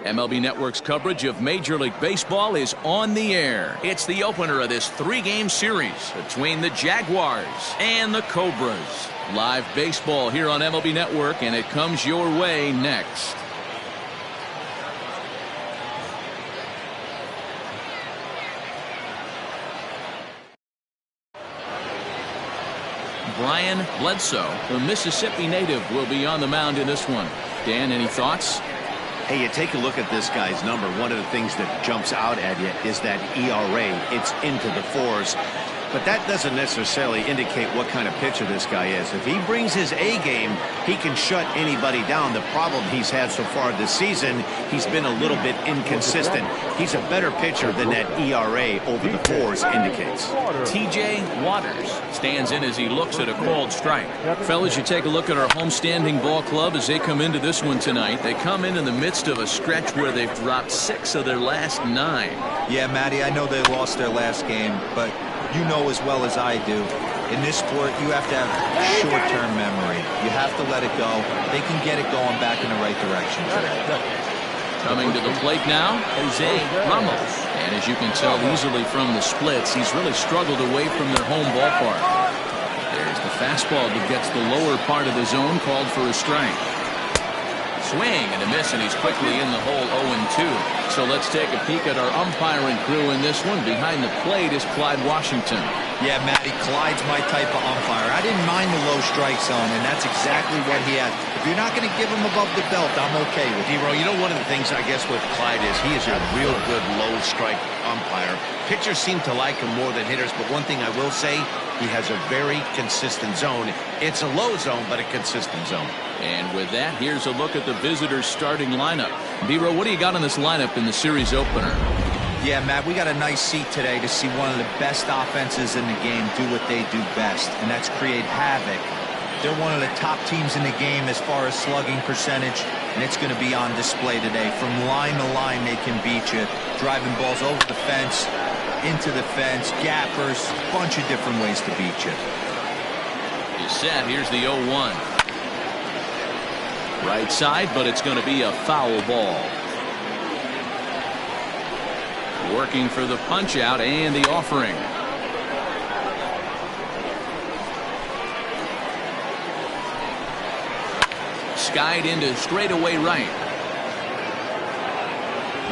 MLB Network's coverage of Major League Baseball is on the air. It's the opener of this three-game series between the Jaguars and the Cobras. Live baseball here on MLB Network, and it comes your way next. Brian Bledsoe, the Mississippi native, will be on the mound in this one. Dan, any thoughts? Hey, you take a look at this guy's number. One of the things that jumps out at you is that ERA. It's into the fours. But that doesn't necessarily indicate what kind of pitcher this guy is. If he brings his A game, he can shut anybody down. The problem he's had so far this season, he's been a little bit inconsistent. He's a better pitcher than that ERA over the fours indicates. TJ Waters stands in as he looks at a called strike. Fellas, you take a look at our homestanding ball club as they come into this one tonight. They come in the midst of a stretch where they've dropped 6 of their last 9. Yeah, Matty, I know they lost their last game, but you know as well as I do, in this sport, you have to have short-term memory. You have to let it go. They can get it going back in the right direction today. Coming to the plate now, Jose Ramos. And as you can tell easily from the splits, he's really struggled away from their home ballpark. There's the fastball that gets the lower part of the zone, called for a strike. Swing and a miss, and he's quickly in the hole 0-2. So let's take a peek at our umpiring crew in this one. Behind the plate is Clyde Washington. Yeah, Matty, Clyde's my type of umpire. I didn't mind the low strike zone, and that's exactly what he had. If you're not going to give him above the belt, I'm okay with it. You know, one of the things I guess with Clyde is he is a real good low strike umpire. Pitchers seem to like him more than hitters, but one thing I will say, he has a very consistent zone. It's a low zone, but a consistent zone. And with that, here's a look at the visitors' starting lineup. B-Row, what do you got on this lineup in the series opener? Yeah, Matt, we got a nice seat today to see one of the best offenses in the game do what they do best, and that's create havoc. They're one of the top teams in the game as far as slugging percentage, and it's going to be on display today. From line to line, they can beat you, driving balls over the fence, into the fence, gappers, a bunch of different ways to beat you. He's set. Here's the 0-1. Right side, but it's going to be a foul ball. Working for the punch out and the offering. Skied into straightaway right.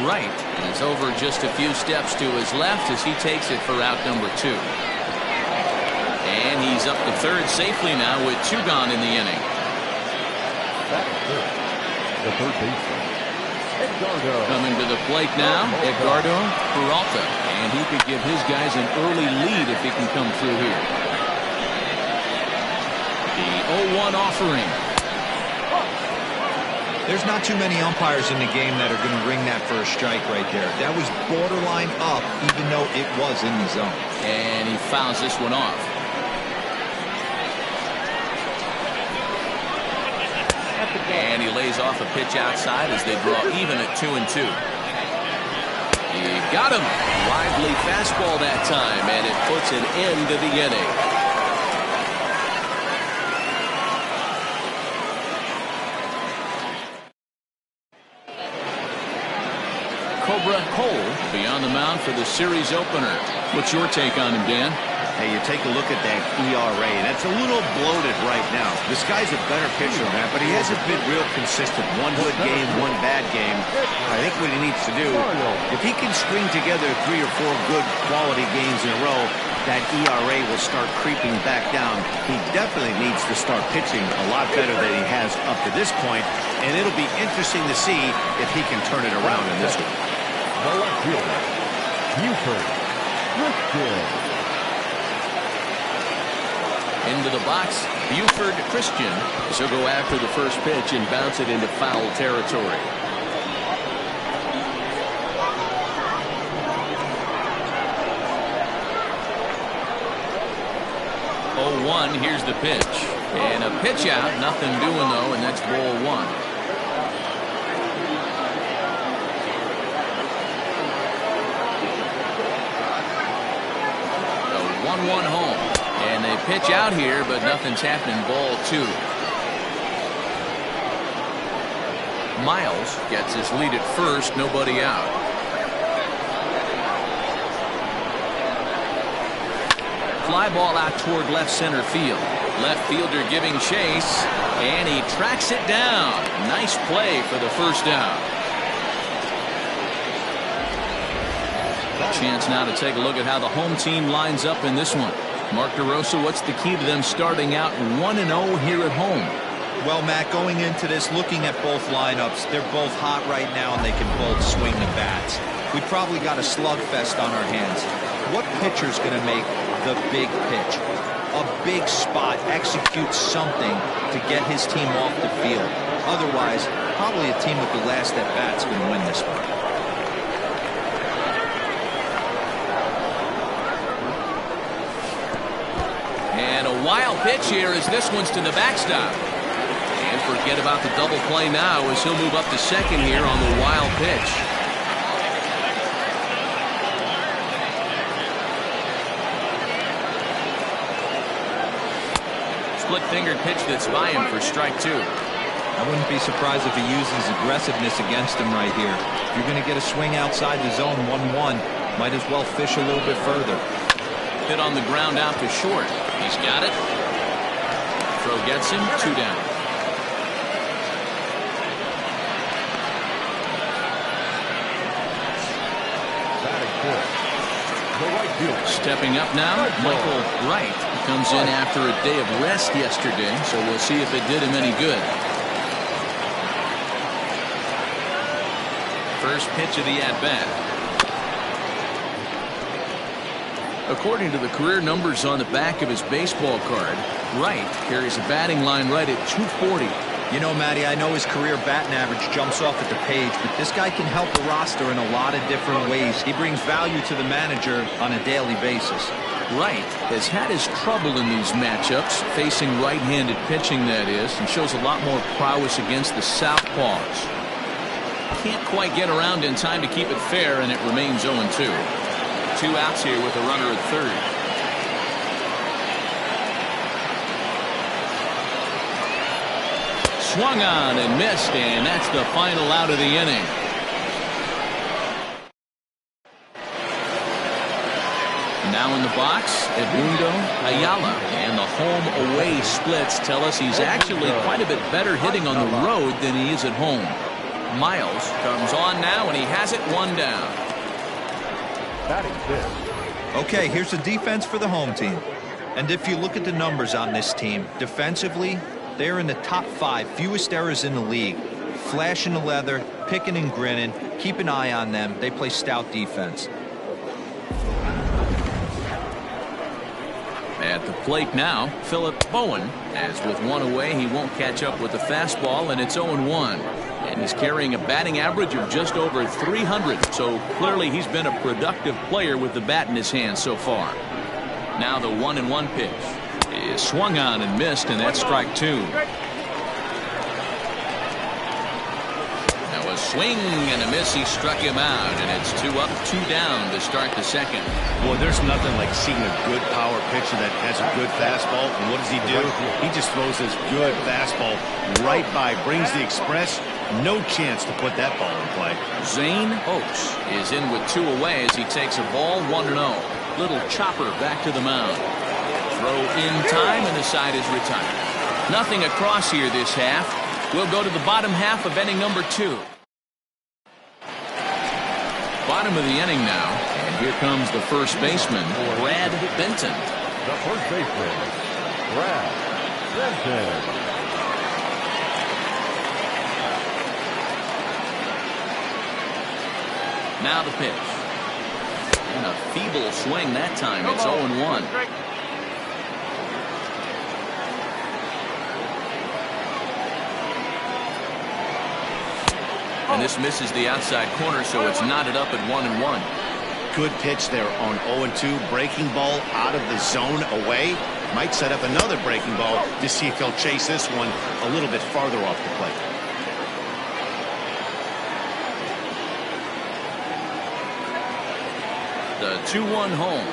Right is over just a few steps to his left as he takes it for out number 2. And he's up to third safely now with 2 gone in the inning. The third baseman, Edgardo. Coming to the plate now, Edgardo Peralta. And he could give his guys an early lead if he can come through here. The 0-1 offering. There's not too many umpires in the game that are going to ring that first strike right there. That was borderline up, even though it was in the zone. And he fouls this one off. And he lays off a pitch outside as they draw even at 2-2. He got him. Lively fastball that time, and it puts an end to the inning. Cobra Cole will be on the mound for the series opener. What's your take on him, Dan? Hey, you take a look at that ERA, and it's a little bloated right now. This guy's a better pitcher than that, but he hasn't been real consistent. One good game, one bad game. I think what he needs to do, if he can string together 3 or 4 good quality games in a row, that ERA will start creeping back down. He definitely needs to start pitching a lot better than he has up to this point, and it'll be interesting to see if he can turn it around in this one. The left fielder, Buford Christian. Into the box, Buford Christian. She'll go after the first pitch and bounce it into foul territory. Here's the pitch. And a pitch out. Nothing doing, though, and that's ball 1. A 1-1 home. And they pitch out here, but nothing's happening. Ball 2. Miles gets his lead at first, nobody out. Fly ball out toward left center field. Left fielder giving chase, and he tracks it down. Nice play for the first down. Chance now to take a look at how the home team lines up in this one. Mark DeRosa, what's the key to them starting out 1-0 here at home? Well, Matt, going into this, looking at both lineups, they're both hot right now, and they can both swing the bats. We've probably got a slugfest on our hands. What pitcher's going to make the big pitch? A big spot, execute something to get his team off the field. Otherwise, probably a team with the last at bat's going to win this one. And a wild pitch here as this one's to the backstop. And forget about the double play now as he'll move up to second here on the wild pitch. Split-fingered pitch that's by him for strike two. I wouldn't be surprised if he uses aggressiveness against him right here. If you're going to get a swing outside the zone 1-1, might as well fish a little bit further. Hit on the ground out to short. He's got it. Throw gets him, 2 down. Stepping up now, Michael Wright comes in after a day of rest yesterday, so we'll see if it did him any good. First pitch of the at-bat. According to the career numbers on the back of his baseball card, Wright carries a batting line right at 240. You know, Matty, I know his career batting average jumps off at the page, but this guy can help the roster in a lot of different ways. He brings value to the manager on a daily basis. Wright has had his trouble in these matchups, facing right-handed pitching, that is, and shows a lot more prowess against the southpaws. Can't quite get around in time to keep it fair, and it remains 0-2. 2 outs here with a runner at third. Swung on and missed, and that's the final out of the inning. Now in the box, Edmundo Ayala, and the home-away splits tell us he's actually quite a bit better hitting on the road than he is at home. Miles comes on now, and he has it 1 down. Okay, here's the defense for the home team. And if you look at the numbers on this team, defensively, they're in the top 5, fewest errors in the league. Flashing the leather, picking and grinning, keep an eye on them. They play stout defense. At the plate now, Philip Bowen, as with 1 away, he won't catch up with the fastball, and it's 0-1. And he's carrying a batting average of just over 300, so clearly he's been a productive player with the bat in his hand so far. Now the 1-1 pitch is swung on and missed, and that's strike 2. Now a swing and a miss. He struck him out, and it's 2 up, 2 down to start the second. Well, there's nothing like seeing a good power pitcher that has a good fastball. And what does he do? He just throws his good fastball right by, brings the express. No chance to put that ball in play. Zane Oaks is in with 2 away as he takes a ball 1-0. Little chopper back to the mound. Throw in time, and the side is retired. Nothing across here this half. We'll go to the bottom half of inning number 2. Bottom of the inning now, and here comes the first baseman, Brad Benton. The first baseman, Brad Benton. Now the pitch. And a feeble swing that time. It's 0-1. And this misses the outside corner, so it's knotted up at 1-1. Good pitch there on 0-2. Breaking ball out of the zone away. Might set up another breaking ball to see if he'll chase this one a little bit farther off the plate. The 2-1 home.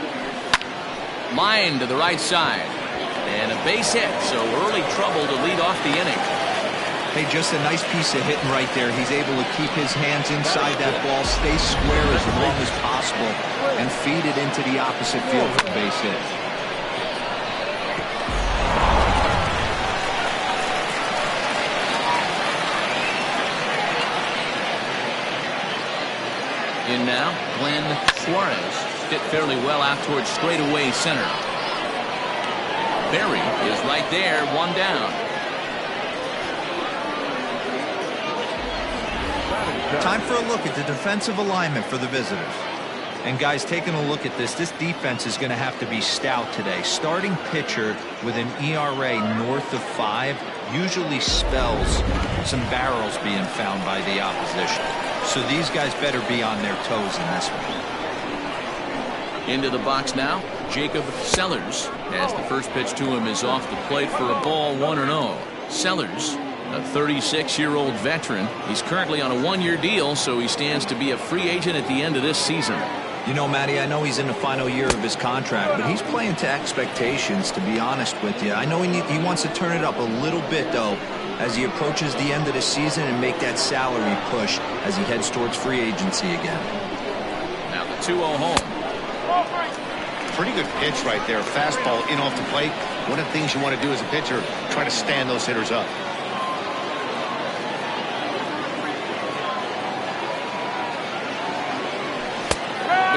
Line to the right side. And a base hit, so early trouble to lead off the inning. Hey, just a nice piece of hitting right there. He's able to keep his hands inside that ball, stay square as long as possible, and feed it into the opposite field for a base hit. In now, Glenn Suarez. Hit fairly well out towards straightaway center. Berry is right there, one down. Time for a look at the defensive alignment for the visitors. And guys, taking a look at this defense is going to have to be stout today. Starting pitcher with an ERA north of 5 usually spells some barrels being found by the opposition. So these guys better be on their toes in this one. Into the box now, Jacob Sellers, as the first pitch to him is off the plate for a ball, 1-0. Sellers, a 36-year-old veteran. He's currently on a 1-year deal, so he stands to be a free agent at the end of this season. You know, Matty, I know he's in the final year of his contract, but he's playing to expectations, to be honest with you. I know he wants to turn it up a little bit, though, as he approaches the end of the season and make that salary push as he heads towards free agency again. Now the 2-0 home. Pretty good pitch right there. Fastball in off the plate. One of the things you want to do as a pitcher, try to stand those hitters up.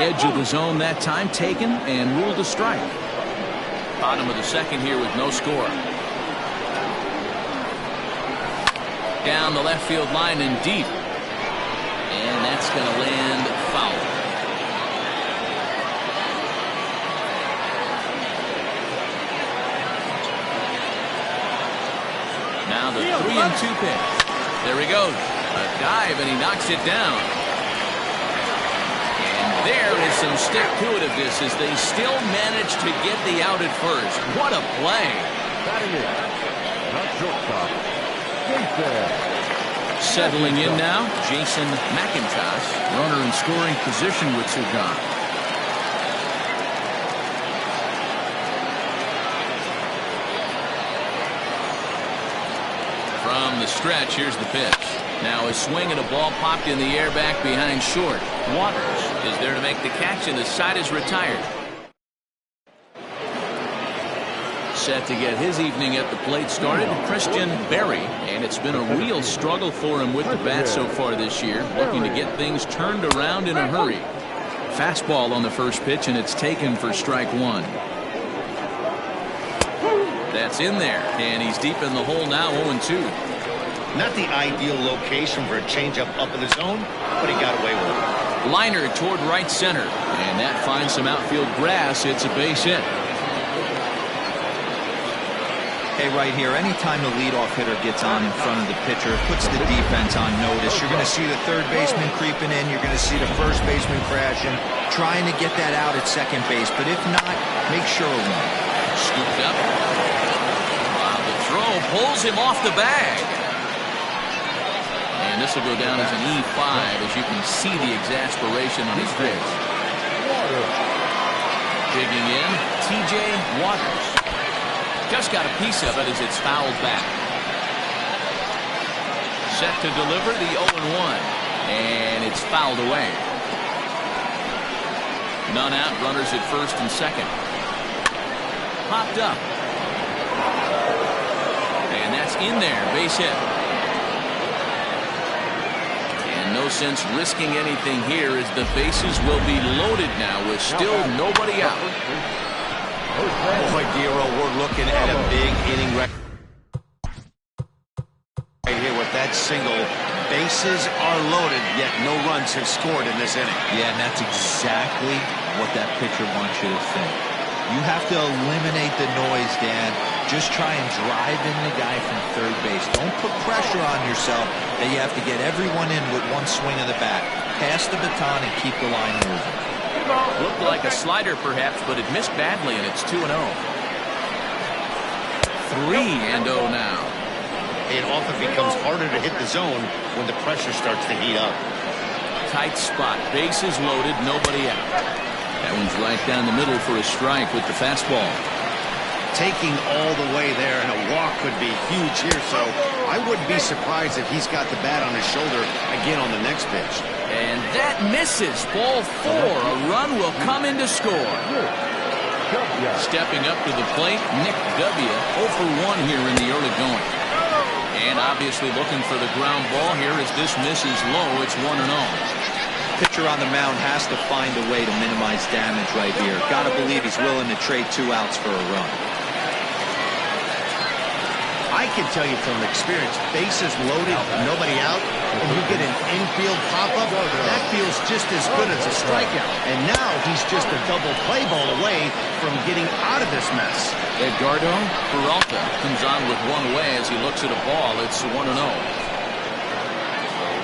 Edge of the zone that time taken and ruled a strike. Bottom of the second here with no score. Down the left field line and deep. And that's going to land foul. Now the 3-2 pitch. There he goes. A dive and he knocks it down. And there is some stick to it of this as they still manage to get the out at first. What a play. Batting in. Not shortstop. Settling in now, Jason McIntosh. Runner in scoring position with Sugan. From the stretch, here's the pitch. Now a swing and a ball popped in the air back behind short. Waters is there to make the catch, and the side is retired. Set to get his evening at the plate started, Christian Berry, and it's been a real struggle for him with the bat so far this year, looking to get things turned around in a hurry. Fastball on the first pitch, and it's taken for strike one. That's in there, and he's deep in the hole now, 0-2. Not the ideal location for a changeup up in the zone, but he got away with it. Liner toward right center, and that finds some outfield grass. It's a base hit. Hey, right here, anytime the leadoff hitter gets on in front of the pitcher, it puts the defense on notice. You're going to see the third baseman creeping in. You're going to see the first baseman crashing, trying to get that out at second base. But if not, make sure of one. Scooped up. Wow, the throw pulls him off the bag. And this will go down as an E5, as you can see the exasperation on his face. Digging in, T.J. Waters. Just got a piece of it as it's fouled back. Set to deliver the 0-1. And it's fouled away. None out, runners at first and second. Popped up. And that's in there, base hit. And no sense risking anything here as the bases will be loaded now with still nobody out. Boy, Giro, we're looking at a big inning right here with that single. Bases are loaded, yet no runs have scored in this inning. Yeah, and that's exactly what that pitcher wants you to think. You have to eliminate the noise, Dan. Just try and drive in the guy from third base. Don't put pressure on yourself that you have to get everyone in with one swing of the bat. Pass the baton and keep the line moving. Looked like a slider perhaps, but it missed badly, and it's 2-0. 3-0 now. It often becomes harder to hit the zone when the pressure starts to heat up. Tight spot, bases loaded, nobody out. That one's right down the middle for a strike with the fastball. taking all the way there, and a walk could be huge here, so I wouldn't be surprised if he's got the bat on his shoulder again on the next pitch. And that misses. Ball 4. A run will come in to score. Stepping up to the plate, Nick W. 0 for 1 here in the early going. And obviously looking for the ground ball here as this misses low. It's 1-0. Pitcher on the mound has to find a way to minimize damage right here. Got to believe he's willing to trade 2 outs for a run. I can tell you from experience, bases loaded, nobody out, and you get an infield pop-up, that feels just as good as a strikeout. And now he's just a double play ball away from getting out of this mess. Edgardo Peralta comes on with one away as he looks at a ball. It's 1-0.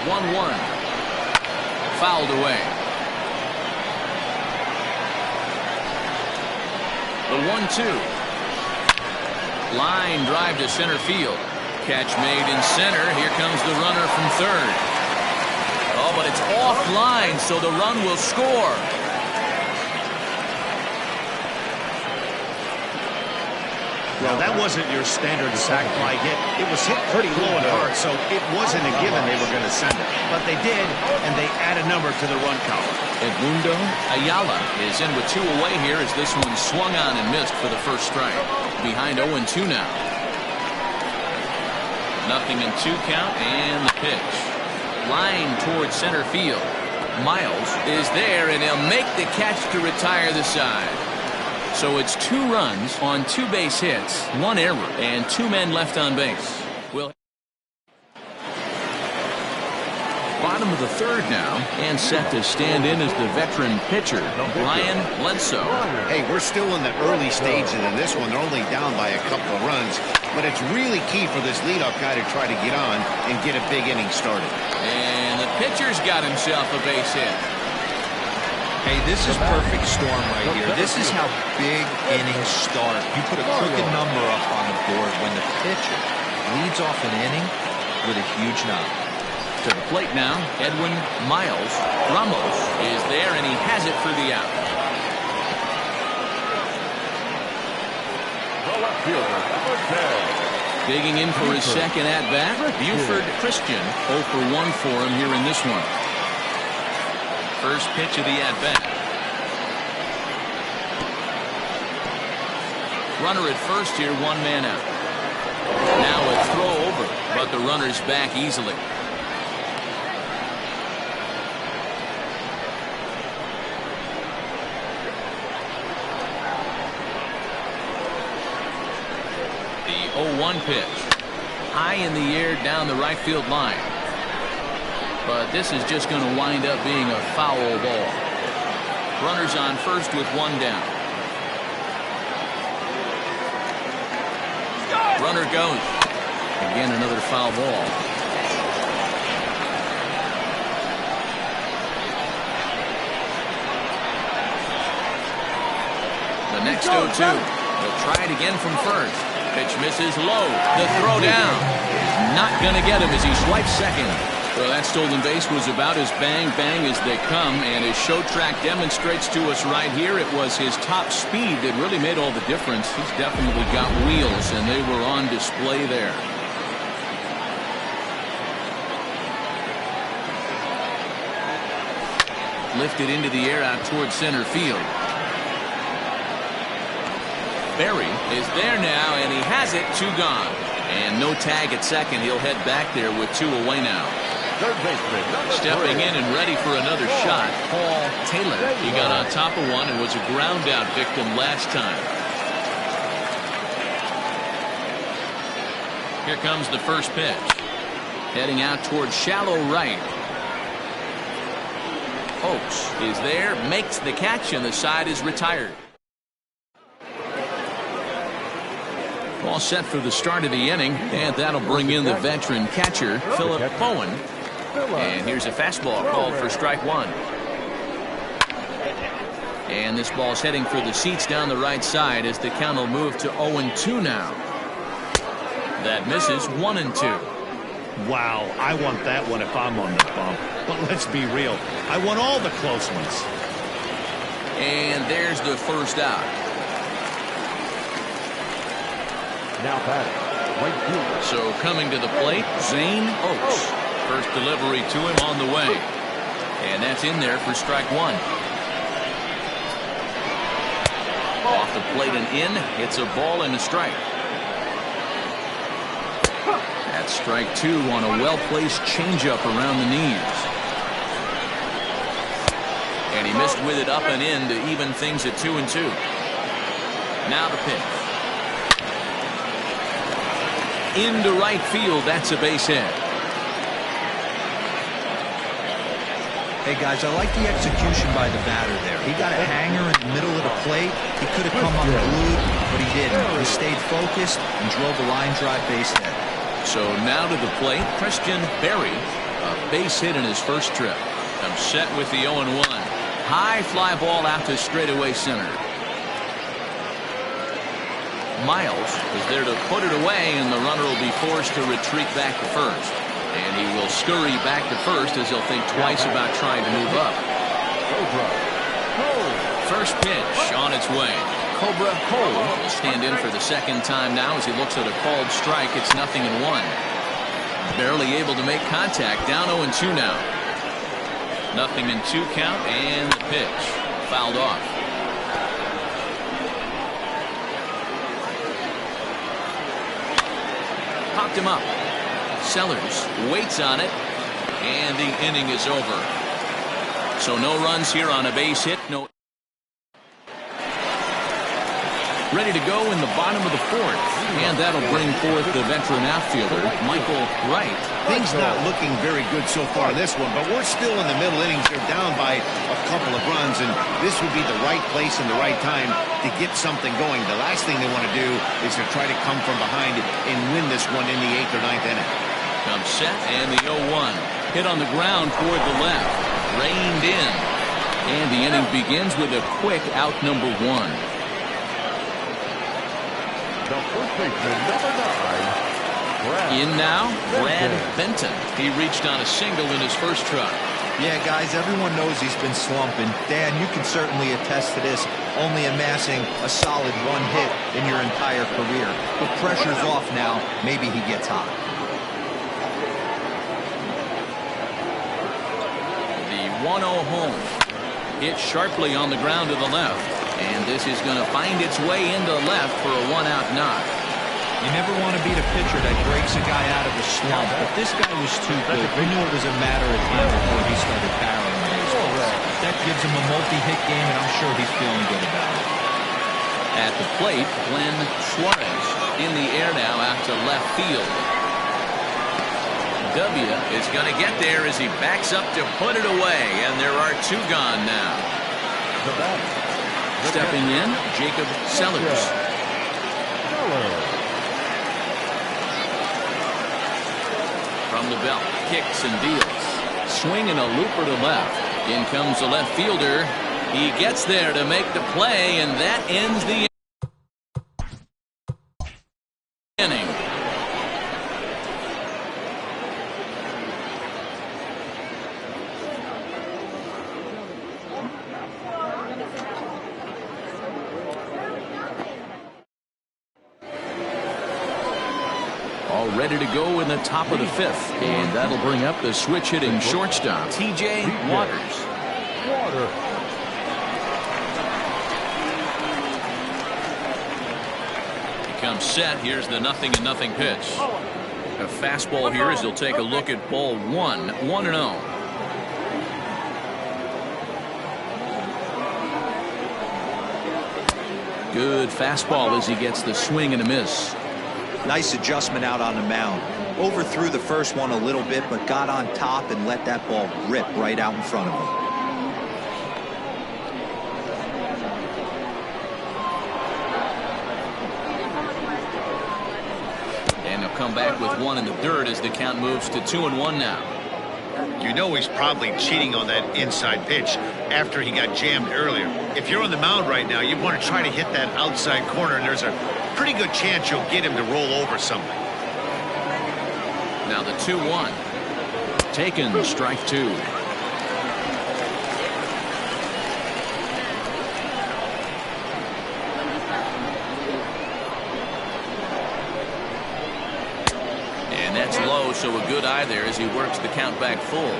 1-1. Fouled away. The 1-2. Line drive to center field. Catch made in center. Here comes the runner from third. Oh, but it's offline, so the run will score. Well, that wasn't your standard sac fly hit. It was hit pretty low and hard, so it wasn't a given they were going to send it. But they did, and they add a number to the run column. Edmundo Ayala is in with 2 away here as this one swung on and missed for the first strike. Behind 0-2 now. 0-2 count, and the pitch. Line towards center field. Miles is there, and he'll make the catch to retire the side. So it's 2 runs on 2 base hits, 1 error, and 2 men left on base. Well, bottom of the third now, and set to stand in as the veteran pitcher, Brian Bledsoe. Hey, we're still in the early stages in this one. They're only down by a couple of runs, but it's really key for this leadoff guy to try to get on and get a big inning started. And the pitcher's got himself a base hit. Hey, this is perfect storm right here. This is how big innings start. You put a crooked number up on the board when the pitcher leads off an inning with a huge knock. To the plate now, Edwin Miles Ramos is there, and he has it for the out. The left fielder, number 10. Digging in for his second at-bat, Buford Christian. 0 for 1 for him here in this one. First pitch of the at-bat. Runner at first here, 1 man out. Now a throw over, but the runner's back easily. The 0-1 pitch. High in the air down the right field line. But this is just going to wind up being a foul ball. Runners on first with 1 down. Runner goes. Again, another foul ball. The next 0-2. He'll try it again from first. Pitch misses low. The throw down is not going to get him as he swipes second. Well, that stolen base was about as bang-bang as they come, and his show track demonstrates to us right here it was his top speed that really made all the difference. He's definitely got wheels, and they were on display there. Lifted into the air out towards center field. Berry is there now, and he has it. 2 gone. And no tag at second. He'll head back there with 2 away now. Third baseman, number 3. Stepping in and ready for another shot, Paul Taylor. He got on top of one and was a ground out victim last time. Here comes the first pitch. Heading out towards shallow right. Oakes is there, makes the catch, and the side is retired. All set for the start of the inning, and that'll bring in the veteran catcher, Philip Bowen. And here's a fastball called for strike 1. And this ball's heading for the seats down the right side as the count will move to 0-2 now. That misses. 1-2. Wow, I want that one if I'm on the bump. But let's be real, I want all the close ones. And there's the first out. Now batting, right fielder. So coming to the plate, Zane Oaks. First delivery to him on the way. And that's in there for strike one. Off the plate and in. It's a ball and a strike. That's strike two on a well-placed changeup around the knees. And he missed with it up and in to even things at 2-2. Now the pitch. Into right field. That's a base hit. Hey guys, I like the execution by the batter there. He got a hanger in the middle of the plate. He could have come unglued, but he didn't. He stayed focused and drove a line drive base hit. So now to the plate, Christian Berry, a base hit in his first trip. Comes set with the 0-1. High fly ball out to straightaway center. Miles is there to put it away, and the runner will be forced to retreat back to first. And he will scurry back to first as he'll think twice about trying to move up. First pitch on its way. Cobra Cole will stand in for the second time now as he looks at a called strike. It's 0-1. Barely able to make contact. Down 0-2 now. 0-2 count, and the pitch fouled off. Popped him up. Sellers waits on it, and the inning is over. So no runs here on a base hit. No. Ready to go in the bottom of the fourth, and that'll bring forth the veteran outfielder, Michael Wright. Things not looking very good so far in this one, but we're still in the middle innings. They're down by a couple of runs, and this would be the right place and the right time to get something going. The last thing they want to do is to try to come from behind and win this one in the 8th or 9th inning. Comes set, and the 0-1. Hit on the ground toward the left. Reined in. And the inning begins with a quick out number 1. The first baseman, number 9. In now, Brad Benton. He reached on a single in his first try. Yeah, guys, everyone knows he's been slumping. Dan, you can certainly attest to this, only amassing a solid 1 hit in your entire career. But pressure's off now. Maybe he gets hot. The 1-0 home. Hit sharply on the ground to the left. And this is going to find its way into left for a 1-out knock. You never want to beat a pitcher that breaks a guy out of a slump, but this guy was too good. We knew it was a matter of time before he started barreling baseballs. That gives him a multi-hit game, and I'm sure he's feeling good about it. At the plate, Glenn Suarez in the air now out to left field. W is going to get there as he backs up to put it away, and there are 2 gone now. Stepping in, Jacob Sellers. From the belt, kicks and deals. Swinging a looper to left. In comes the left fielder. He gets there to make the play, and that ends the inning. All ready to go in the top of the 5th, and that'll bring up the switch hitting shortstop, T.J. Waters. He comes set. Here's the 0-0 pitch. A fastball here as he'll take a look at ball 1, 1-0. Good fastball as he gets the swing and a miss. Nice adjustment out on the mound. Overthrew the first one a little bit, but got on top and let that ball rip right out in front of him. And he'll come back with 1 in the dirt as the count moves to 2-1 now. You know he's probably cheating on that inside pitch after he got jammed earlier. If you're on the mound right now, you want to try to hit that outside corner, and there's a pretty good chance you'll get him to roll over something. Now the 2-1. Taken, strike 2. It's low, so a good eye there as he works the count back full.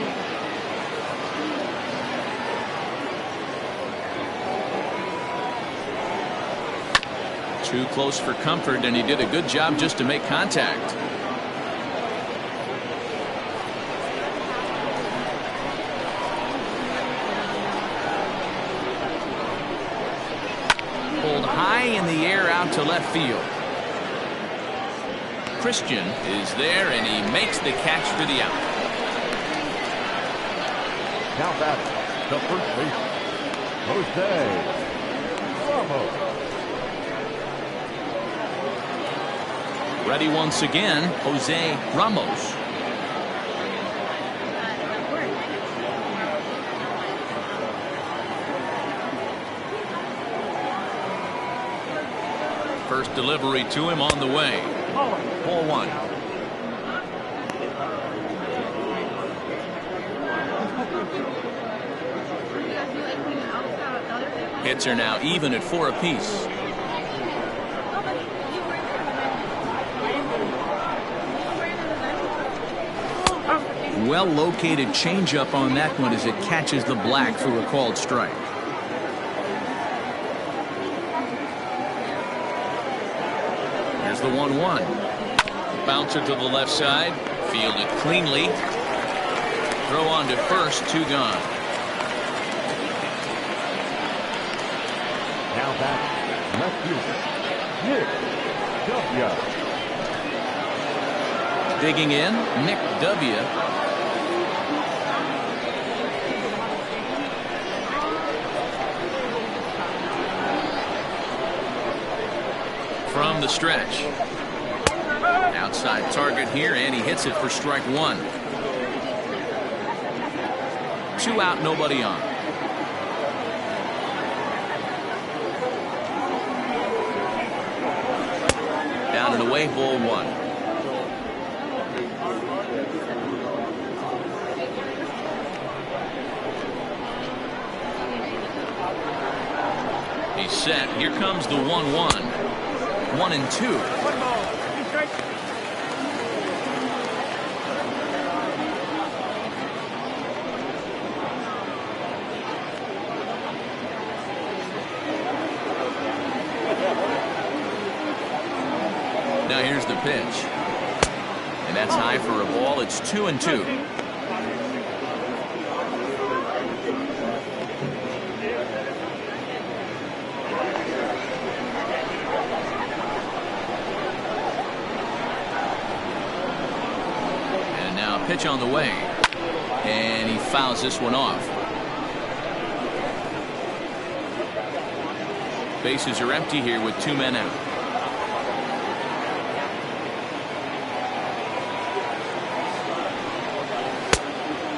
Too close for comfort, and he did a good job just to make contact. Pulled high in the air out to left field. Christian is there, and he makes the catch for the out. Now batting, the first baseman, Jose Ramos. Ready once again, Jose Ramos. First delivery to him on the way. Ball one. Hits are now even at 4 apiece. Well located changeup on that one as it catches the black for a called strike. Here's the 1-1. Bouncer to the left side. Fielded cleanly. Throw on to first. 2 gone. Now back, left fielder, Nick W. Digging in, Nick W. From the stretch. Outside target here, and he hits it for strike 1. 2 out, nobody on. Down and away, ball 1. He's set. Here comes the 1-1. 1-2. Now here's the pitch. And that's high for a ball. It's 2-2. Pitch on the way, and he fouls this one off. Bases are empty here with 2 men out.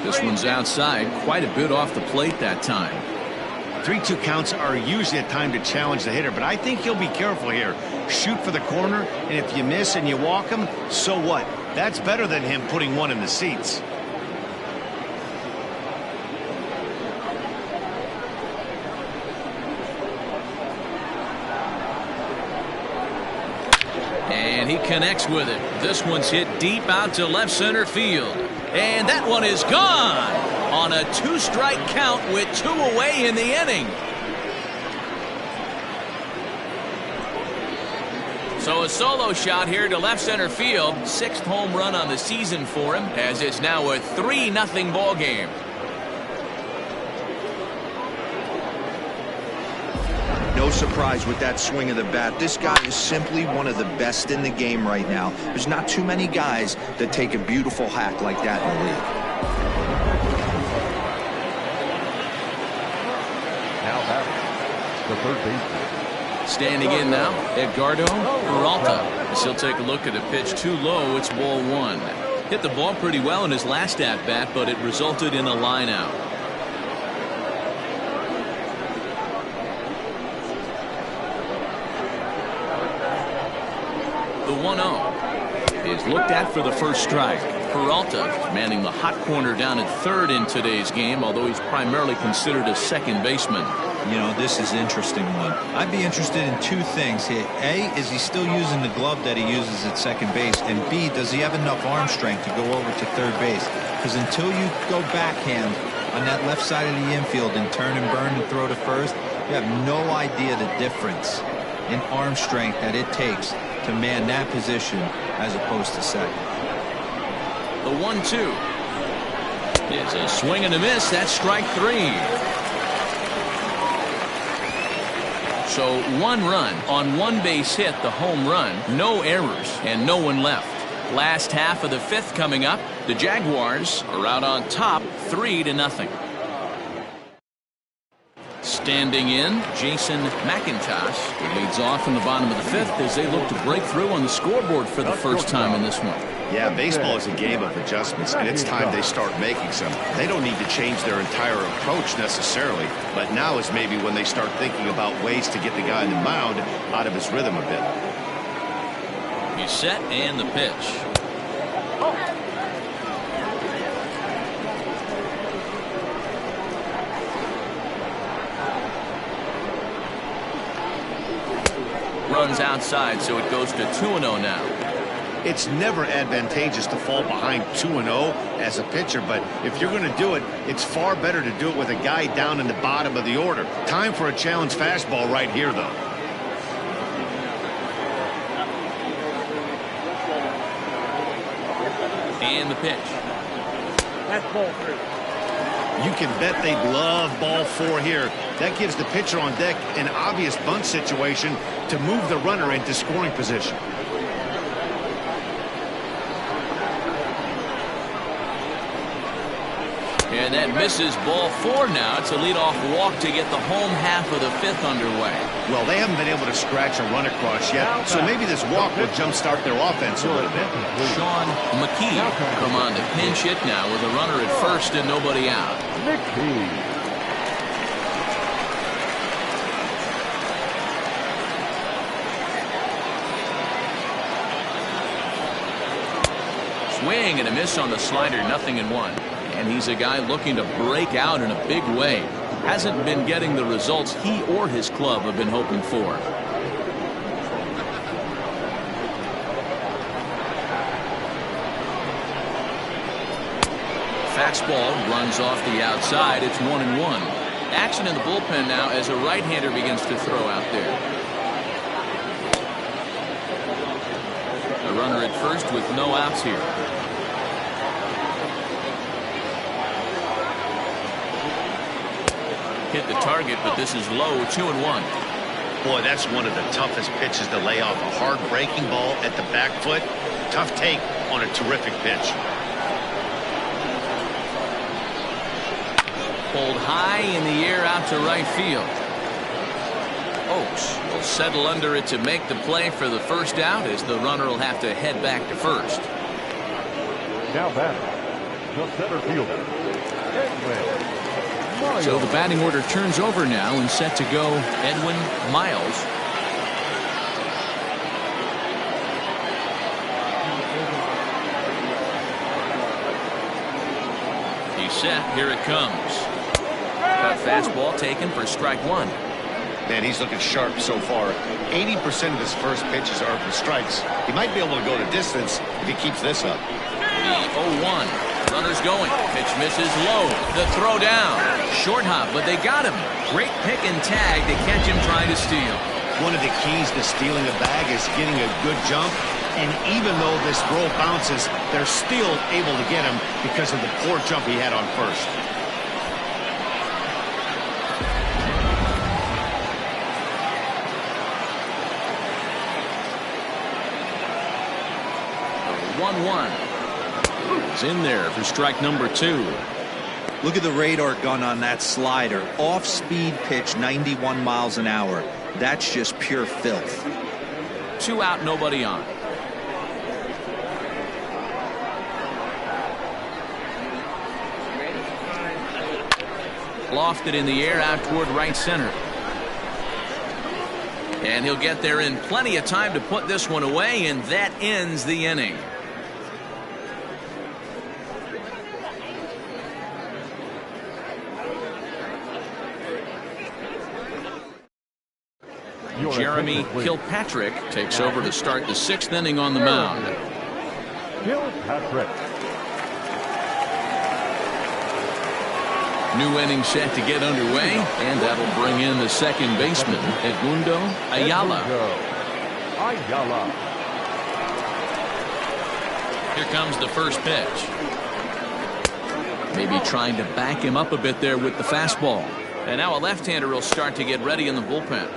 This one's outside, quite a bit off the plate that time. 3-2 counts are usually a time to challenge the hitter, but I think he'll be careful here. Shoot for the corner, and if you miss and you walk him, so what? That's better than him putting one in the seats. And he connects with it. This one's hit deep out to left center field. And that one is gone on a 2-strike count with 2 away in the inning. So a solo shot here to left center field. 6th home run on the season for him, as it's now a 3-0 ball game. No surprise with that swing of the bat. This guy is simply one of the best in the game right now. There's not too many guys that take a beautiful hack like that in the league. Now back, the third baseman. Standing in now, Edgardo Peralta. As he'll take a look at a pitch too low. It's ball 1. Hit the ball pretty well in his last at-bat, but it resulted in a line out. The 1-0 is is looked at for the first strike. Peralta manning the hot corner down at third in today's game, although he's primarily considered a second baseman. You know, this is an interesting one. I'd be interested in two things here. A, is he still using the glove that he uses at second base? And B, does he have enough arm strength to go over to third base? Because until you go backhand on that left side of the infield and turn and burn and throw to first, you have no idea the difference in arm strength that it takes to man that position as opposed to second. The 1-2 is a swing and a miss. That's strike three. So 1 run on 1 base hit, the home run, no errors, and no one left. Last half of the 5th coming up. The Jaguars are out on top 3-0. Standing in, Jason McIntosh, who leads off in the bottom of the 5th as they look to break through on the scoreboard for the first time in this one. Yeah, baseball is a game of adjustments, and it's time they start making some. They don't need to change their entire approach necessarily, but now is maybe when they start thinking about ways to get the guy on the mound out of his rhythm a bit. He's set, and the pitch. Runs outside, so it goes to 2-0 now. It's never advantageous to fall behind 2-0 as a pitcher, but if you're going to do it, it's far better to do it with a guy down in the bottom of the order. Time for a challenge fastball right here, though. And the pitch. That's ball 3. You can bet they'd love ball 4 here. That gives the pitcher on deck an obvious bunt situation to move the runner into scoring position. And that misses ball 4 now. It's a leadoff walk to get the home half of the 5th underway. Well, they haven't been able to scratch a run across yet, so maybe this walk will jumpstart their offense a little bit. Sean McKee come on to pinch hit now with a runner at first and nobody out. Swing and a miss on the slider, 0-1. And he's a guy looking to break out in a big way. Hasn't been getting the results he or his club have been hoping for. Fastball runs off the outside. It's 1-1. Action in the bullpen now as a right-hander begins to throw out there. A runner at first with no outs here. Hit the target, but this is low, 2-1. Boy, that's one of the toughest pitches to lay off. A hard breaking ball at the back foot. Tough take on a terrific pitch. Pulled high in the air out to right field. Oaks will settle under it to make the play for the first out as the runner will have to head back to first. Now batting, the center fielder, Edwin. So the batting order turns over now and set to go Edwin Miles. He's set. Here it comes. A fastball taken for strike 1. Man, he's looking sharp so far. 80% of his first pitches are for strikes. He might be able to go to distance if he keeps this up. The 0-1. Runners going. Pitch misses low. The throw down. Short hop, but they got him. Great pick and tag to catch him trying to steal. One of the keys to stealing a bag is getting a good jump. And even though this throw bounces, they're still able to get him because of the poor jump he had on first. The 1-1. Is in there for strike number 2. Look at the radar gun on that slider. Off-speed pitch, 91 miles an hour. That's just pure filth. 2 out, nobody on. Lofted in the air out toward right center. And he'll get there in plenty of time to put this one away, and that ends the inning. Jeremy Kilpatrick takes over to start the 6th inning on the mound. Kilpatrick. New inning set to get underway, and that'll bring in the second baseman, Edmundo Ayala. Here comes the first pitch. Maybe trying to back him up a bit there with the fastball. And now a left-hander will start to get ready in the bullpen.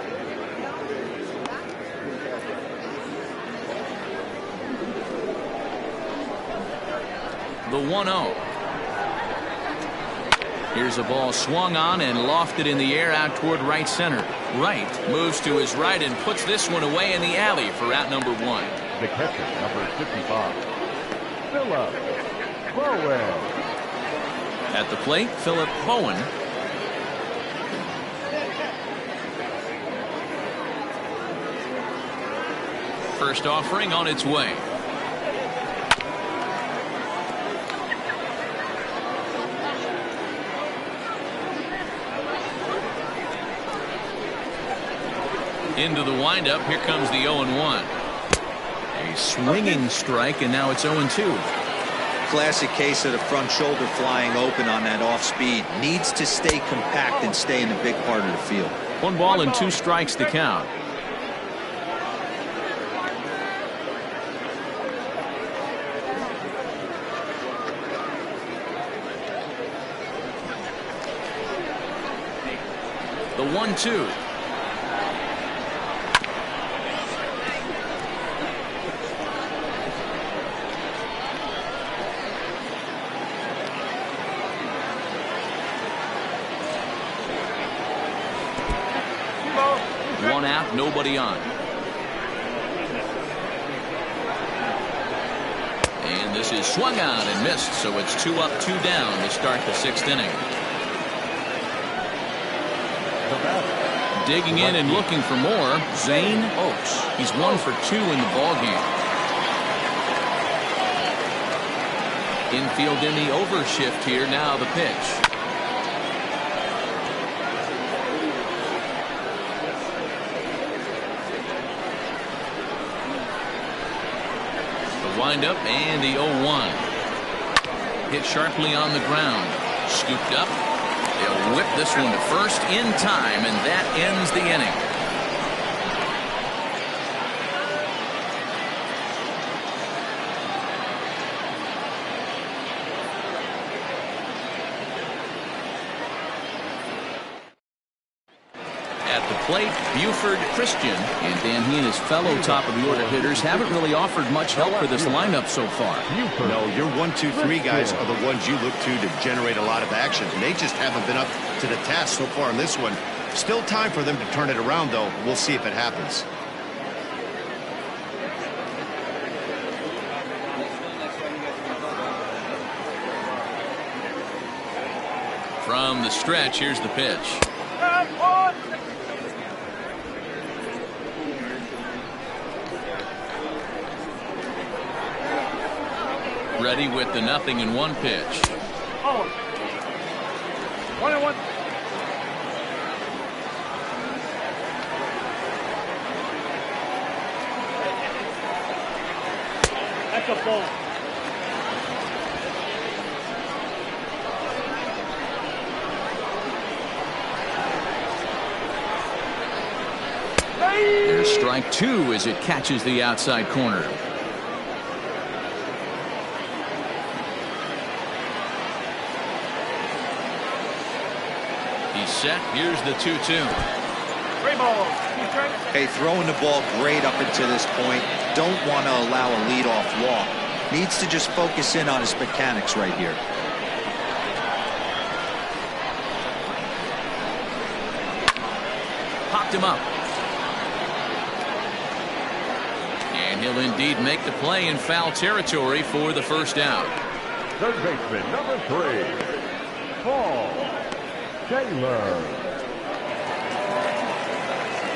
The 1-0. Here's a ball swung on and lofted in the air out toward right center. Wright moves to his right and puts this one away in the alley for out number 1. The catcher, number 55, Philip Bowen. At the plate, Philip Bowen. First offering on its way. Into the windup. Here comes the 0-1. A swinging strike, and now it's 0-2. Classic case of the front shoulder flying open on that off speed. Needs to stay compact and stay in the big part of the field. 1 ball and 2 strikes to count. The 1-2. One out, nobody on. And this is swung on and missed, so it's 2 up, 2 down to start the 6th inning. Digging in and looking for more, Zane Oaks. He's 1 for 2 in the ballgame. Infield in the overshift here. Now the pitch. Windup and the 0-1. Hit sharply on the ground. Scooped up. They'll whip this one to first in time, and that ends the inning. At the plate, Buford Christian, and Dan, he and his fellow top-of-the-order hitters haven't really offered much help for this lineup so far. No, your 1, 2, 3 guys are the ones you look to generate a lot of action. They just haven't been up to the task so far in this one. Still time for them to turn it around, though. We'll see if it happens. From the stretch, here's the pitch. Ready with the 0-1 pitch. Oh. 1-1. That's a ball. There's strike 2 as it catches the outside corner. He's set. Here's the 2-2. 3 balls. Hey, throwing the ball great up until this point. Don't want to allow a leadoff walk. Needs to just focus in on his mechanics right here. Popped him up. And he'll indeed make the play in foul territory for the first out. Third baseman, number 3, Paul Taylor.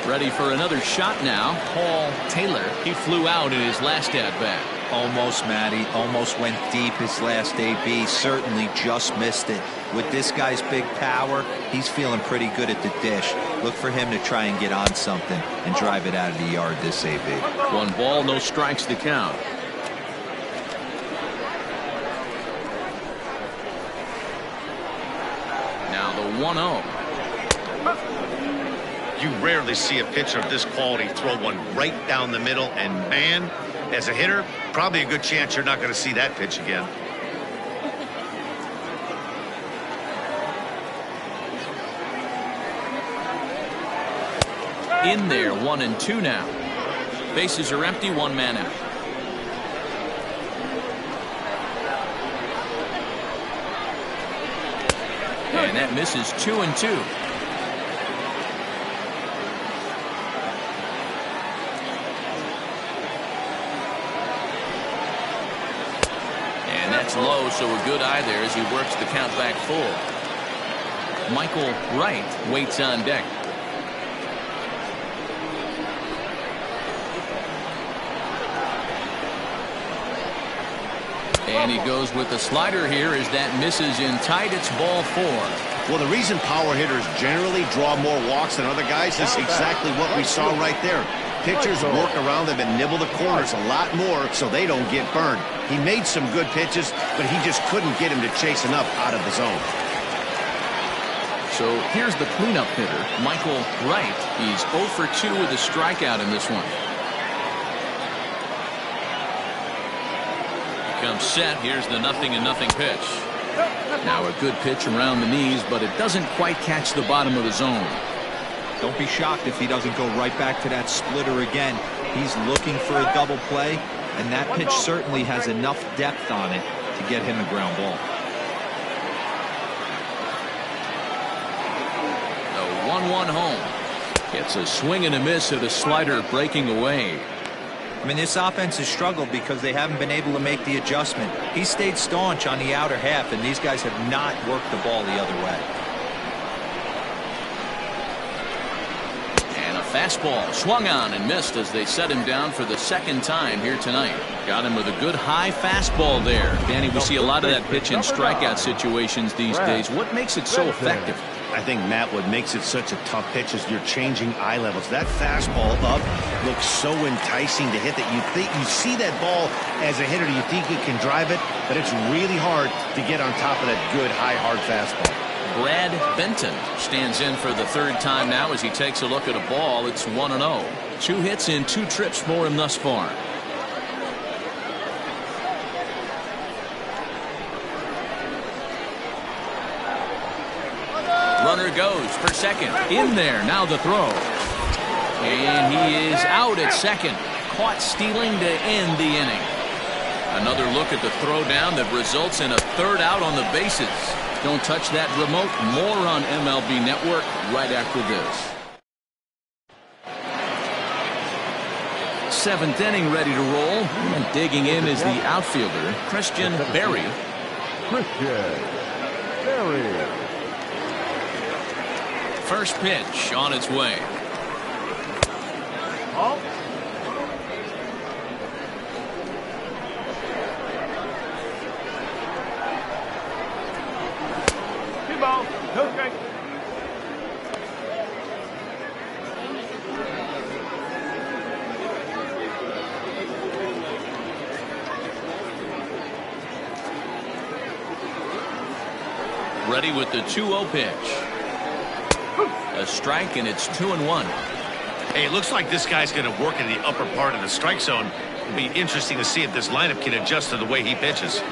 Ready for another shot now. Paul Taylor. He flew out in his last at bat. Almost, Matty. Almost went deep his last AB. Certainly just missed it. With this guy's big power, he's feeling pretty good at the dish. Look for him to try and get on something and drive it out of the yard this AB. 1 ball, no strikes to count. Now the 1-0. You rarely see a pitcher of this quality throw one right down the middle, and man, as a hitter, probably a good chance you're not going to see that pitch again. In there, 1-2 now. Bases are empty, 1 man out. And that misses 2-2. And that's low, so a good eye there as he works the count back full. Michael Wright waits on deck. And he goes with the slider here as that misses in tight. It's ball 4. Well, the reason power hitters generally draw more walks than other guys is exactly what we saw right there. Pitchers work around them and nibble the corners a lot more so they don't get burned. He made some good pitches, but he just couldn't get him to chase enough out of the zone. So here's the cleanup hitter, Michael Wright. He's 0 for 2 with a strikeout in this one. Comes set. Here's the 0-0 pitch. Now a good pitch around the knees, but it doesn't quite catch the bottom of the zone. Don't be shocked if he doesn't go right back to that splitter again. He's looking for a double play, and that pitch certainly has enough depth on it to get him a ground ball. The 1-1 home. Gets a swing and a miss at a slider breaking away. I mean, this offense has struggled because they haven't been able to make the adjustment. He stayed staunch on the outer half, and these guys have not worked the ball the other way. And a fastball swung on and missed as they set him down for the 2nd time here tonight. Got him with a good high fastball there. Danny, we see a lot of that pitch in strikeout situations these days. What makes it so effective? I think, Matt, what makes it such a tough pitch is you're changing eye levels. That fastball up looks so enticing to hit that you see that ball as a hitter, you think you can drive it, but it's really hard to get on top of that good, high, hard fastball. Brad Benton stands in for the 3rd time now as he takes a look at a ball. It's 1-0. 2 hits in 2 trips for him thus far. Runner goes for second. In there. Now the throw. And he is out at second. Caught stealing to end the inning. Another look at the throw down that results in a 3rd out on the bases. Don't touch that remote. More on MLB Network right after this. 7th inning ready to roll. And digging in is the outfielder, Christian Berry. First pitch on its way. Oh. Two balls, no strikes. Ready with the 2-0 pitch. A strike, and it's 2-1. Hey, it looks like this guy's going to work in the upper part of the strike zone. It'll be interesting to see if this lineup can adjust to the way he pitches.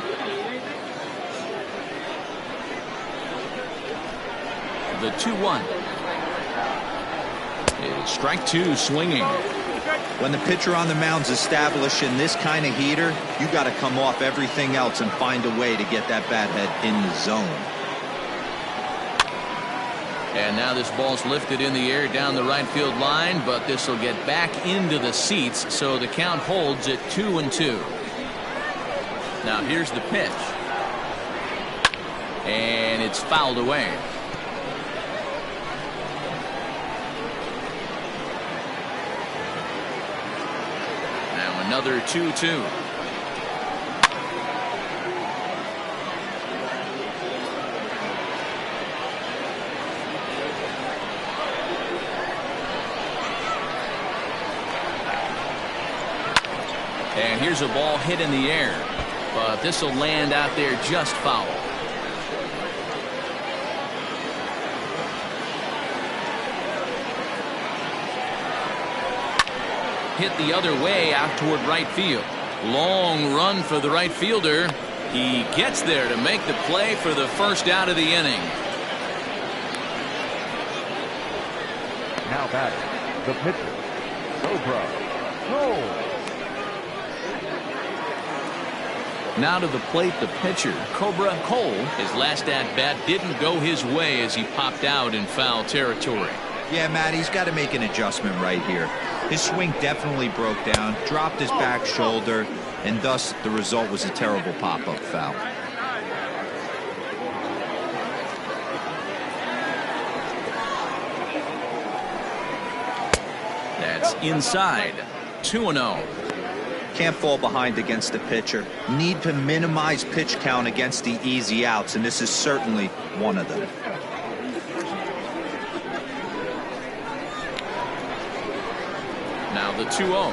The 2-1. It's strike 2 swinging. When the pitcher on the mound's establishing this kind of heater, you got to come off everything else and find a way to get that bat head in the zone. And now this ball's lifted in the air down the right field line, but this will get back into the seats, so the count holds at 2-2. Now here's the pitch. And it's fouled away. Now another 2-2. here's a ball hit in the air, but this will land out there just foul. Hit the other way out toward right field. Long run for the right fielder. He gets there to make the play for the first out of the inning. Now batting, the pitcher, Cobras. No. Now to the plate, the pitcher, Cobra Cole. His last at-bat didn't go his way as he popped out in foul territory. Yeah, Matt, he's got to make an adjustment right here. His swing definitely broke down, dropped his back shoulder, and thus the result was a terrible pop-up foul. That's inside. 2-0. Can't fall behind against the pitcher. Need to minimize pitch count against the easy outs, and this is certainly one of them. Now the 2-0.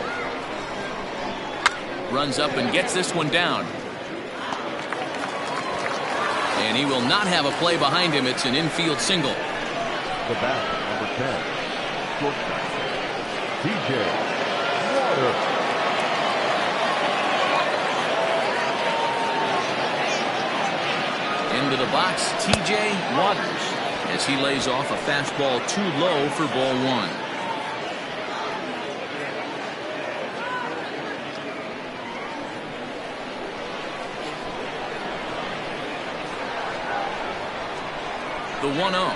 Runs up and gets this one down. And he will not have a play behind him. It's an infield single. The bat, number 10, shortstop, TJ Water. Into the box, TJ Waters, as he lays off a fastball too low for ball one. The 1-0.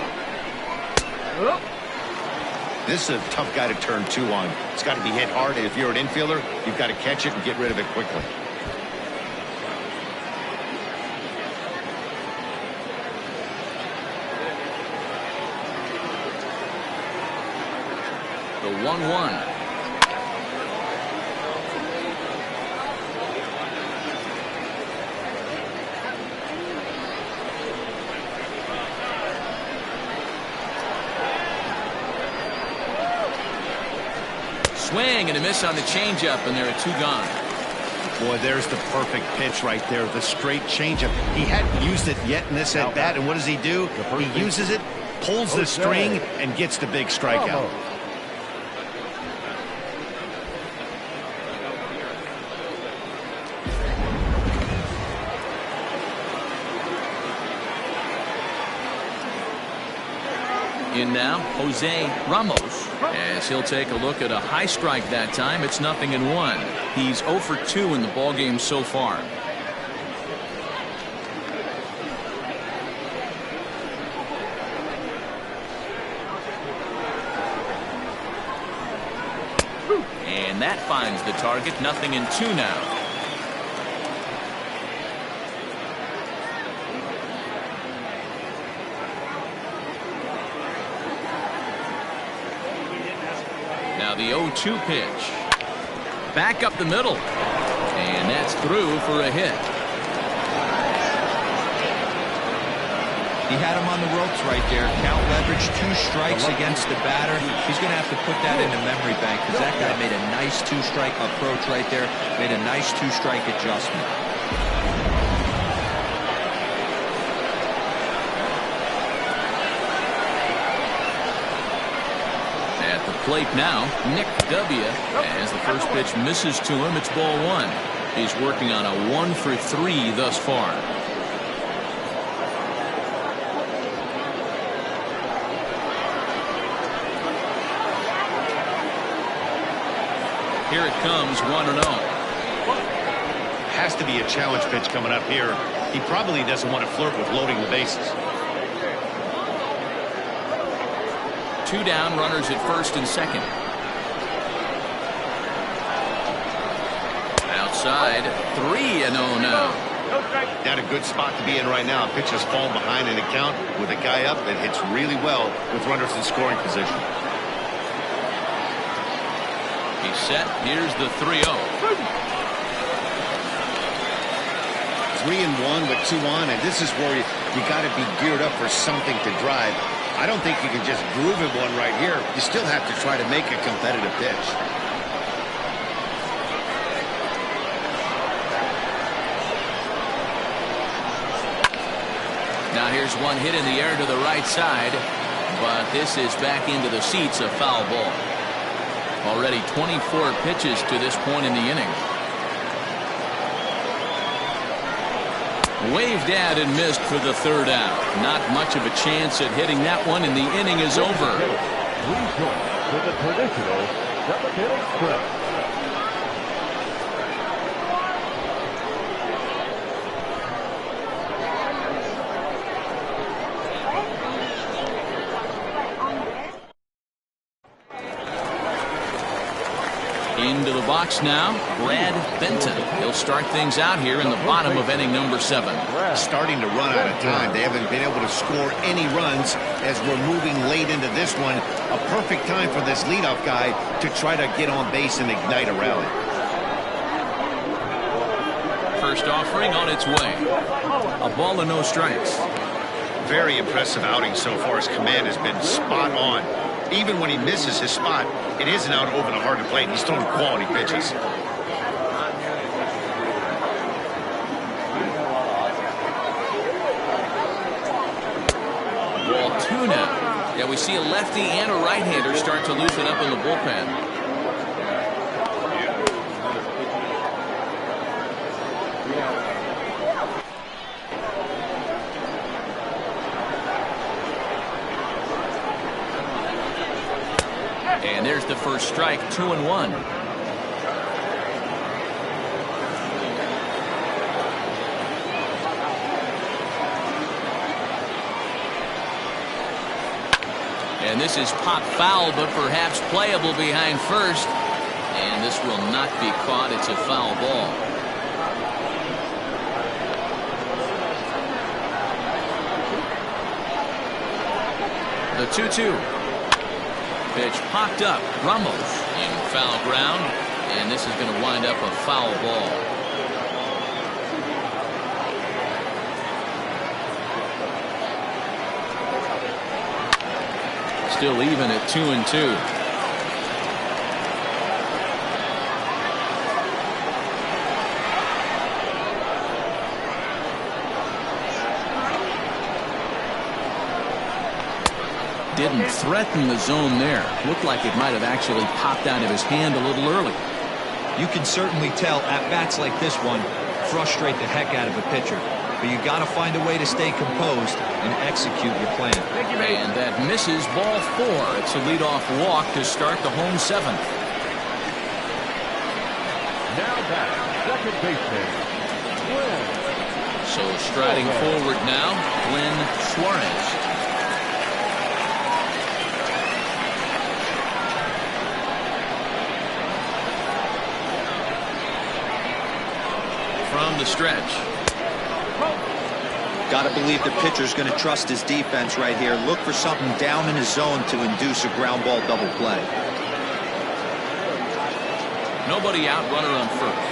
This is a tough guy to turn two on. It's got to be hit hard, and if you're an infielder, you've got to catch it and get rid of it quickly. The 1-1. Swing and a miss on the changeup, and there are two gone. Boy, there's the perfect pitch right there, the straight changeup. He hadn't used it yet in this at bat, and what does he do? He uses it, pulls the string, and gets the big strikeout. In now, Jose Ramos, as he'll take a look at a high strike that time. It's 0-1. He's 0 for 2 in the ballgame so far. And that finds the target. 0-2 now. Now the 0-2 pitch. Back up the middle. And that's through for a hit. He had him on the ropes right there. Count leverage, 2 strikes against the batter. He's going to have to put that in the memory bank because that guy made a nice 2-strike approach right there. Made a nice 2-strike adjustment. At the plate now, Nick W. As the first pitch misses to him, it's ball 1. He's working on a 1 for 3 thus far. Here it comes, 1-0. Has to be a challenge pitch coming up here. He probably doesn't want to flirt with loading the bases. 2 down, runners at first and second. Outside, 3-0 now. Not a good spot to be in right now. Pitchers fall behind in the count. With a guy up, it hits really well with runners in scoring position. He's set. Here's the 3-0. 3-1 with 2 on, and this is where you got to be geared up for something to drive. I don't think you can just groove in one right here. You still have to try to make a competitive pitch. Now here's one hit in the air to the right side, but this is back into the seats, a foul ball. Already 24 pitches to this point in the inning. Waved at and missed for the third out. Not much of a chance at hitting that one, and the inning is over. Return to the traditional seventh-inning stretch. Into the box now, Brad Benton. He'll start things out here in the bottom of inning number 7. Starting to run out of time. They haven't been able to score any runs as we're moving late into this one. A perfect time for this leadoff guy to try to get on base and ignite a rally. First offering on its way. A ball and no strikes. Very impressive outing so far. His command has been spot on. Even when he misses his spot, it isn't out over the heart of the plate. He's throwing quality pitches. Ball 2 now. Yeah, we see a lefty and a right-hander start to loosen up in the bullpen. And there's the first strike, 2-1. And this is pop foul, but perhaps playable behind first. And this will not be caught. It's a foul ball. The 2-2. Pitch popped up. Ramos in foul ground, and this is going to wind up a foul ball. Still even at 2-2. Didn't threaten the zone there. Looked like it might have actually popped out of his hand a little early. You can certainly tell at-bats like this one frustrate the heck out of a pitcher. But you got to find a way to stay composed and execute your plan. And that misses ball 4. It's a leadoff walk to start the home 7th. Now back, second baseman, Glenn. So striding forward now, Glenn Suarez. From the stretch. Got to believe the pitcher's going to trust his defense right here. Look for something down in his zone to induce a ground ball double play. Nobody out, runner on first.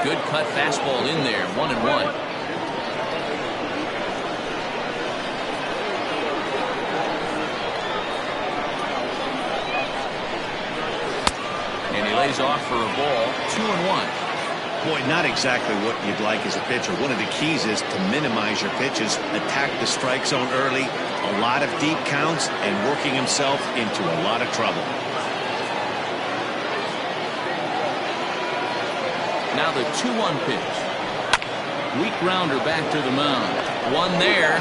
Good cut fastball in there, 1-1. And he lays off for a ball, 2-1. Boy, not exactly what you'd like as a pitcher. One of the keys is to minimize your pitches, attack the strike zone early, a lot of deep counts, and working himself into a lot of trouble. Now the 2-1 pitch. Weak grounder back to the mound. One there.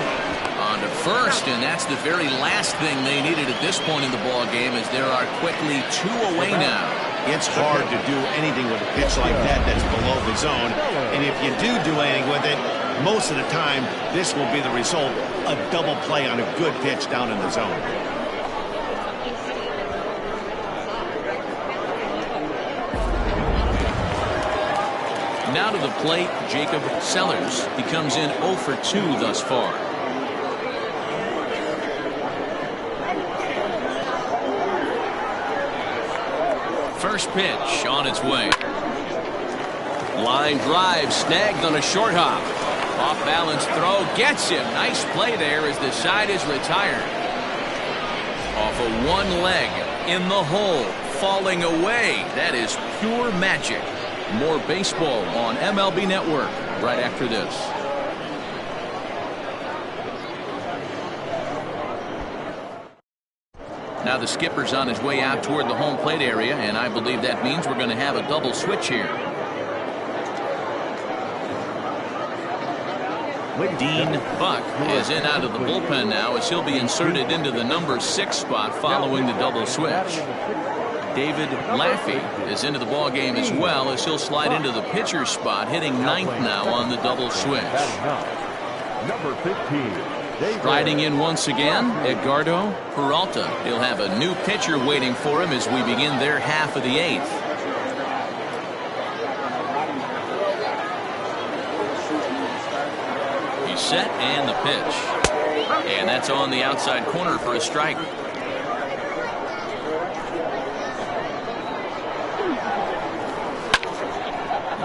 On to first, and that's the very last thing they needed at this point in the ball game, as there are quickly 2 away now. It's hard to do anything with a pitch like that that's below the zone. And if you do anything with it, most of the time, this will be the result. A double play on a good pitch down in the zone. Now to the plate, Jacob Sellers. He comes in 0 for 2 thus far. First pitch on its way. Line drive snagged on a short hop. Off balance throw gets him. Nice play there as the side is retired. Off of one leg in the hole. falling away. That is pure magic. More baseball on MLB Network right after this. Now the skipper's on his way out toward the home plate area, and I believe that means we're going to have a double switch here. Dean Buck is in out of the bullpen now as he'll be inserted into the number 6 spot following the double switch. David Laffey is into the ball game as well as he'll slide into the pitcher's spot, hitting 9th now on the double switch. Number 15. Riding in once again, Edgardo Peralta. He'll have a new pitcher waiting for him as we begin their half of the 8th. He's set and the pitch. And that's on the outside corner for a strike.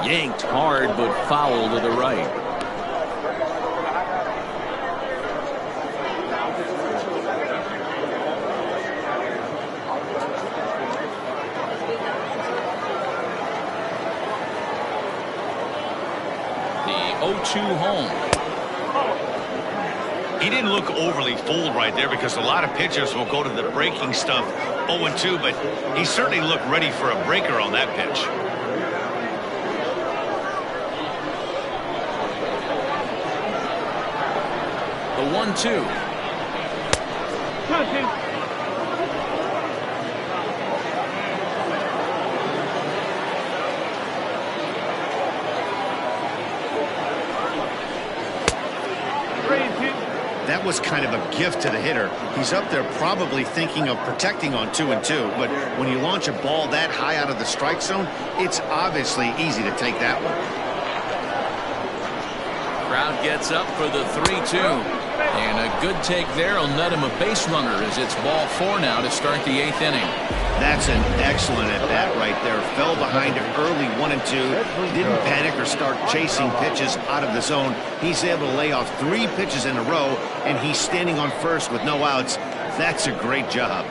Yanked hard but foul to the right. The 0-2 home. He didn't look overly fooled right there because a lot of pitchers will go to the breaking stuff 0-2, but he certainly looked ready for a breaker on that pitch. The 1-2. That was kind of a gift to the hitter. He's up there probably thinking of protecting on 2-2, but when you launch a ball that high out of the strike zone, it's obviously easy to take that one. Crowd gets up for the 3-2. And a good take there will net him a base runner as it's ball 4 now to start the 8th inning. That's an excellent at bat right there. Fell behind early 1-2. Didn't panic or start chasing pitches out of the zone. He's able to lay off 3 pitches in a row, and he's standing on first with no outs. That's a great job.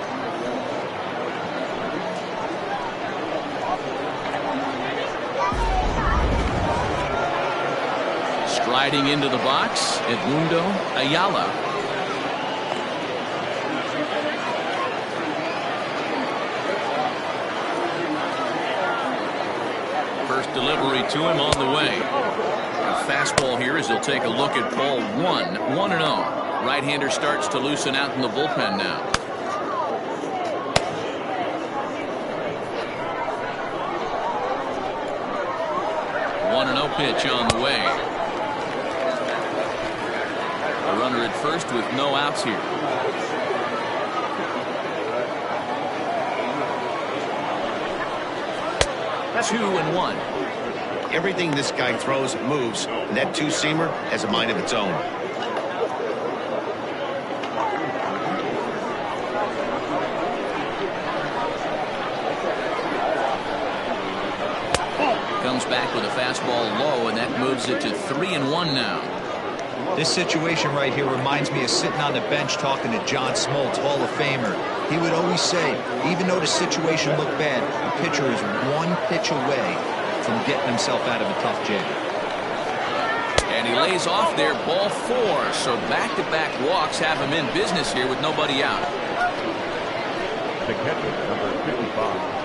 Striding into the box, Edmundo Ayala. First delivery to him on the way. A fastball here as he'll take a look at ball 1, 1-0. Right-hander starts to loosen out in the bullpen now. Pitch on the way. A runner at first with no outs here. That's 2-1. Everything this guy throws moves, and that two-seamer has a mind of its own. Comes back with a fastball low, and that moves it to 3-1 now. This situation right here reminds me of sitting on the bench talking to John Smoltz, Hall of Famer. He would always say, even though the situation looked bad, the pitcher is 1 pitch away from getting himself out of a tough jam. And he lays off there, ball 4. So back-to-back walks have him in business here with nobody out. The catcher, number 55.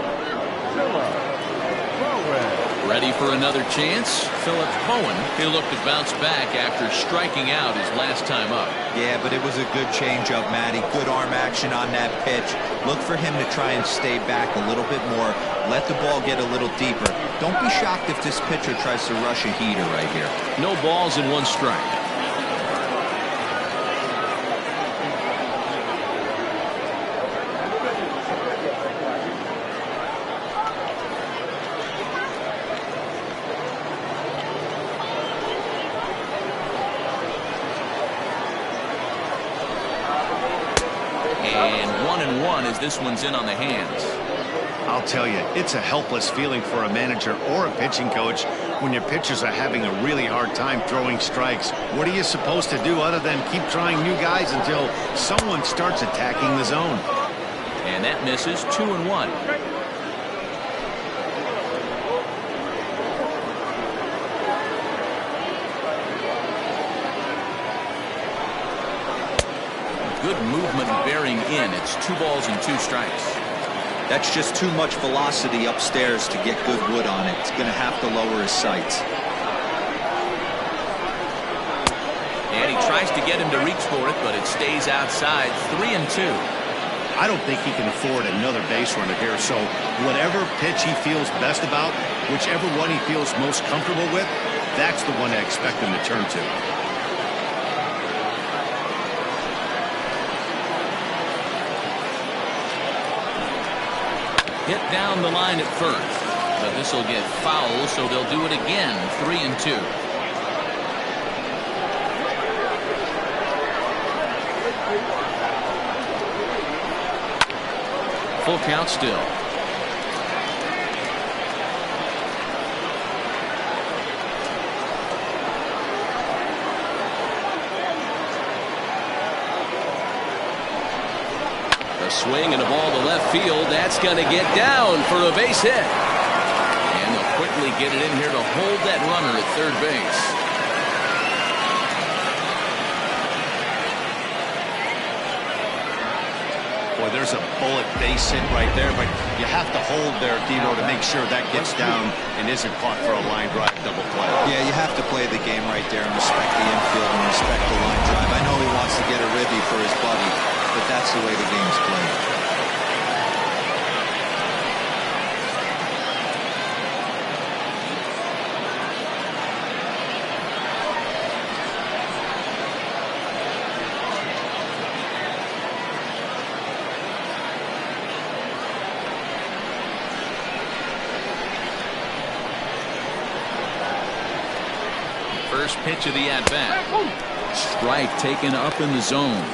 Ready for another chance? Philip Cohen. He'll look to bounce back after striking out his last time up. Yeah, but it was a good changeup, Matty. Good arm action on that pitch. Look for him to try and stay back a little bit more. Let the ball get a little deeper. Don't be shocked if this pitcher tries to rush a heater right here. No balls and 1 strike. And 1-1 as this one's in on the hands. I'll tell you, it's a helpless feeling for a manager or a pitching coach when your pitchers are having a really hard time throwing strikes. What are you supposed to do other than keep trying new guys until someone starts attacking the zone? And that misses. 2-1. good movement bearing in. It's 2 balls and 2 strikes. That's just too much velocity upstairs to get good wood on it. It's going to have to lower his sights. And he tries to get him to reach for it, but it stays outside. 3-2. I don't think he can afford another base runner here, so whatever pitch he feels best about, whichever one he feels most comfortable with, that's the one I expect him to turn to. Hit down the line at first, but this will get foul, so they'll do it again. 3-2. Full count still. A swing and a ball to left field. That's going to get down for a base hit. And they'll quickly get it in here to hold that runner at third base. Boy, there's a bullet base hit right there, but you have to hold there, Dino, to make sure that gets down and isn't caught for a line drive double play. Yeah, you have to play the game right there and respect the infield and respect the line drive. I know he wants to get a ribby for his buddy, but that's the way the game's played. First pitch of the at-bat. Strike taken up in the zone.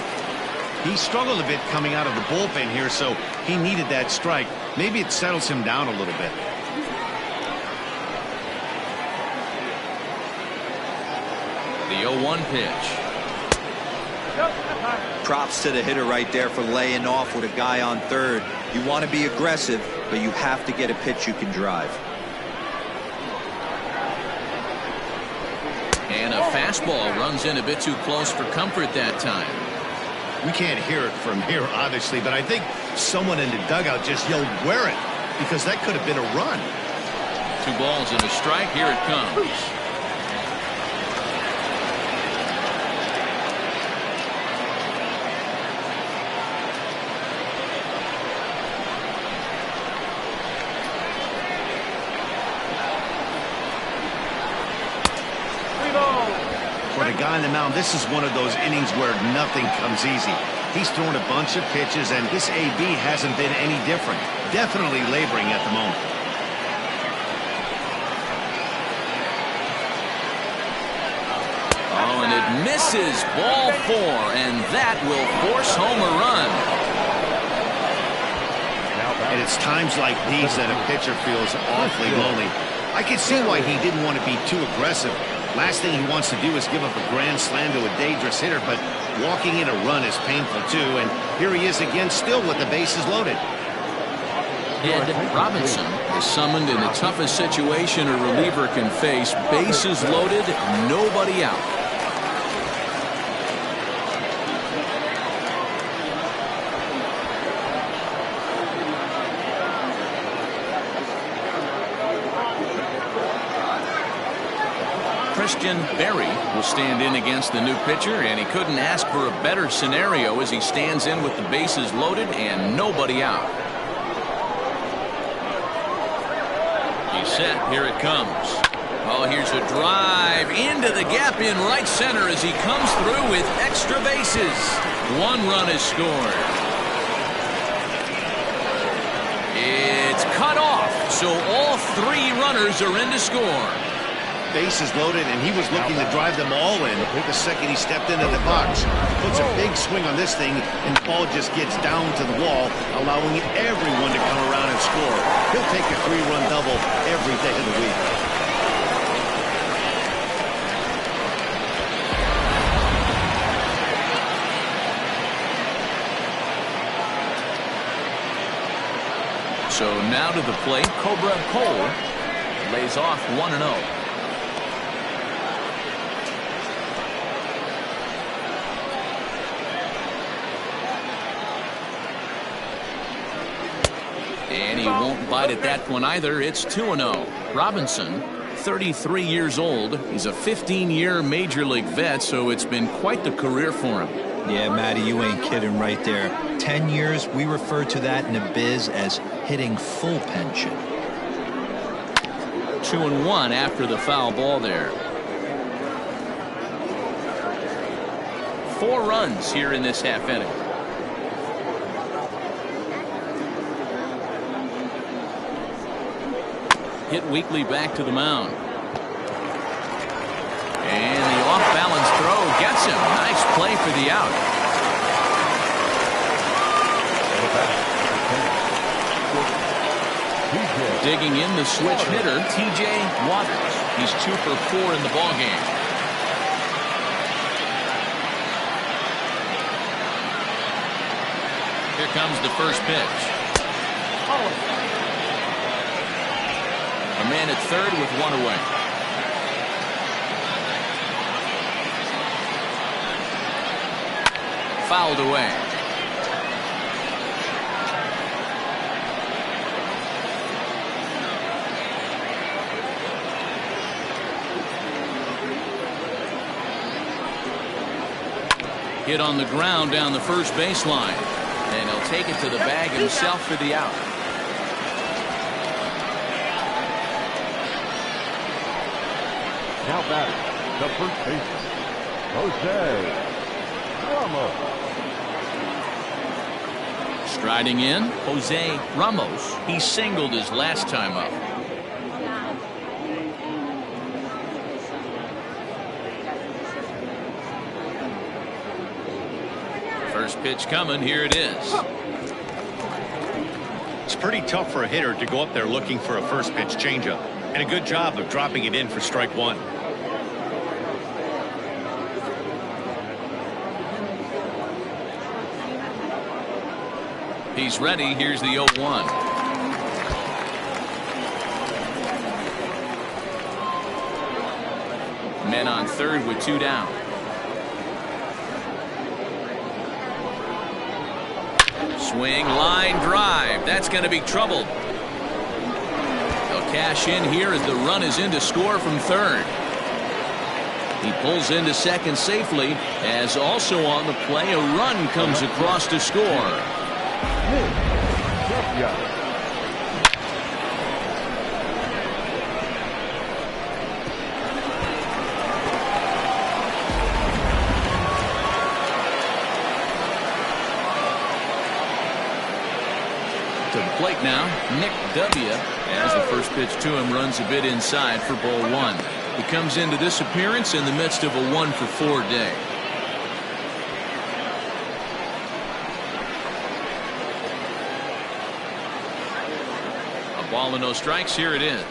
He struggled a bit coming out of the bullpen here, so he needed that strike. Maybe it settles him down a little bit. The 0-1 pitch. Props to the hitter right there for laying off with a guy on third. You want to be aggressive, but you have to get a pitch you can drive. And a fastball runs in a bit too close for comfort that time. We can't hear it from here, obviously, but I think someone in the dugout just yelled, "Wear it," because that could have been a run. 2 balls and a strike. Here it comes. For the guy on the mound, this is one of those innings where nothing comes easy. He's thrown a bunch of pitches, and this AB hasn't been any different. Definitely laboring at the moment. Oh, and it misses. Ball 4, and that will force home a run. And it's times like these that a pitcher feels awfully lonely. I can see why he didn't want to be too aggressive. Last thing he wants to do is give up a grand slam to a dangerous hitter, but walking in a run is painful too, and here he is again still with the bases loaded. Ed Robinson is summoned in the toughest situation a reliever can face. Bases loaded, nobody out. Christian Berry will stand in against the new pitcher, and he couldn't ask for a better scenario as he stands in with the bases loaded and nobody out. He's set. Here it comes. Oh, here's a drive into the gap in right center as he comes through with extra bases. 1 run is scored. It's cut off, so all 3 runners are in to score. Bases loaded, and he was looking to drive them all in the second he stepped into the box. Puts a big swing on this thing, and the ball just gets down to the wall, allowing everyone to come around and score. He'll take a 3-run double every day of the week. So now to the plate, Cobra Cole lays off 1-0. And he won't bite at that one either. It's 2-0. Robinson, 33 years old. He's a 15-year Major League vet, so it's been quite the career for him. Yeah, Matty, you ain't kidding right there. 10 years, we refer to that in the biz as hitting full pension. 2-1 after the foul ball there. 4 runs here in this half inning. Hit weakly back to the mound. And the off-balance throw gets him. Nice play for the out. Digging in the switch hitter, T.J. Waters. He's 2 for 4 in the ballgame. Here comes the first pitch. A man at third with 1 away. Fouled away. Hit on the ground down the first baseline. And he'll take it to the bag himself for the out. Now batting, the first baseman, Jose Ramos. Striding in, Jose Ramos. He singled his last time up. First pitch coming. Here it is. It's pretty tough for a hitter to go up there looking for a first pitch changeup. And a good job of dropping it in for strike 1. He's ready. Here's the 0-1. Men on third with 2 down. Swing, line drive. That's going to be trouble. They'll cash in here as the run is in to score from third. He pulls into second safely, as also on the play a run comes across to score. To the plate now, Nick W. as the first pitch to him runs a bit inside for ball 1. He comes into this appearance in the midst of a 1-for-4 day. A ball and no strikes. Here it is.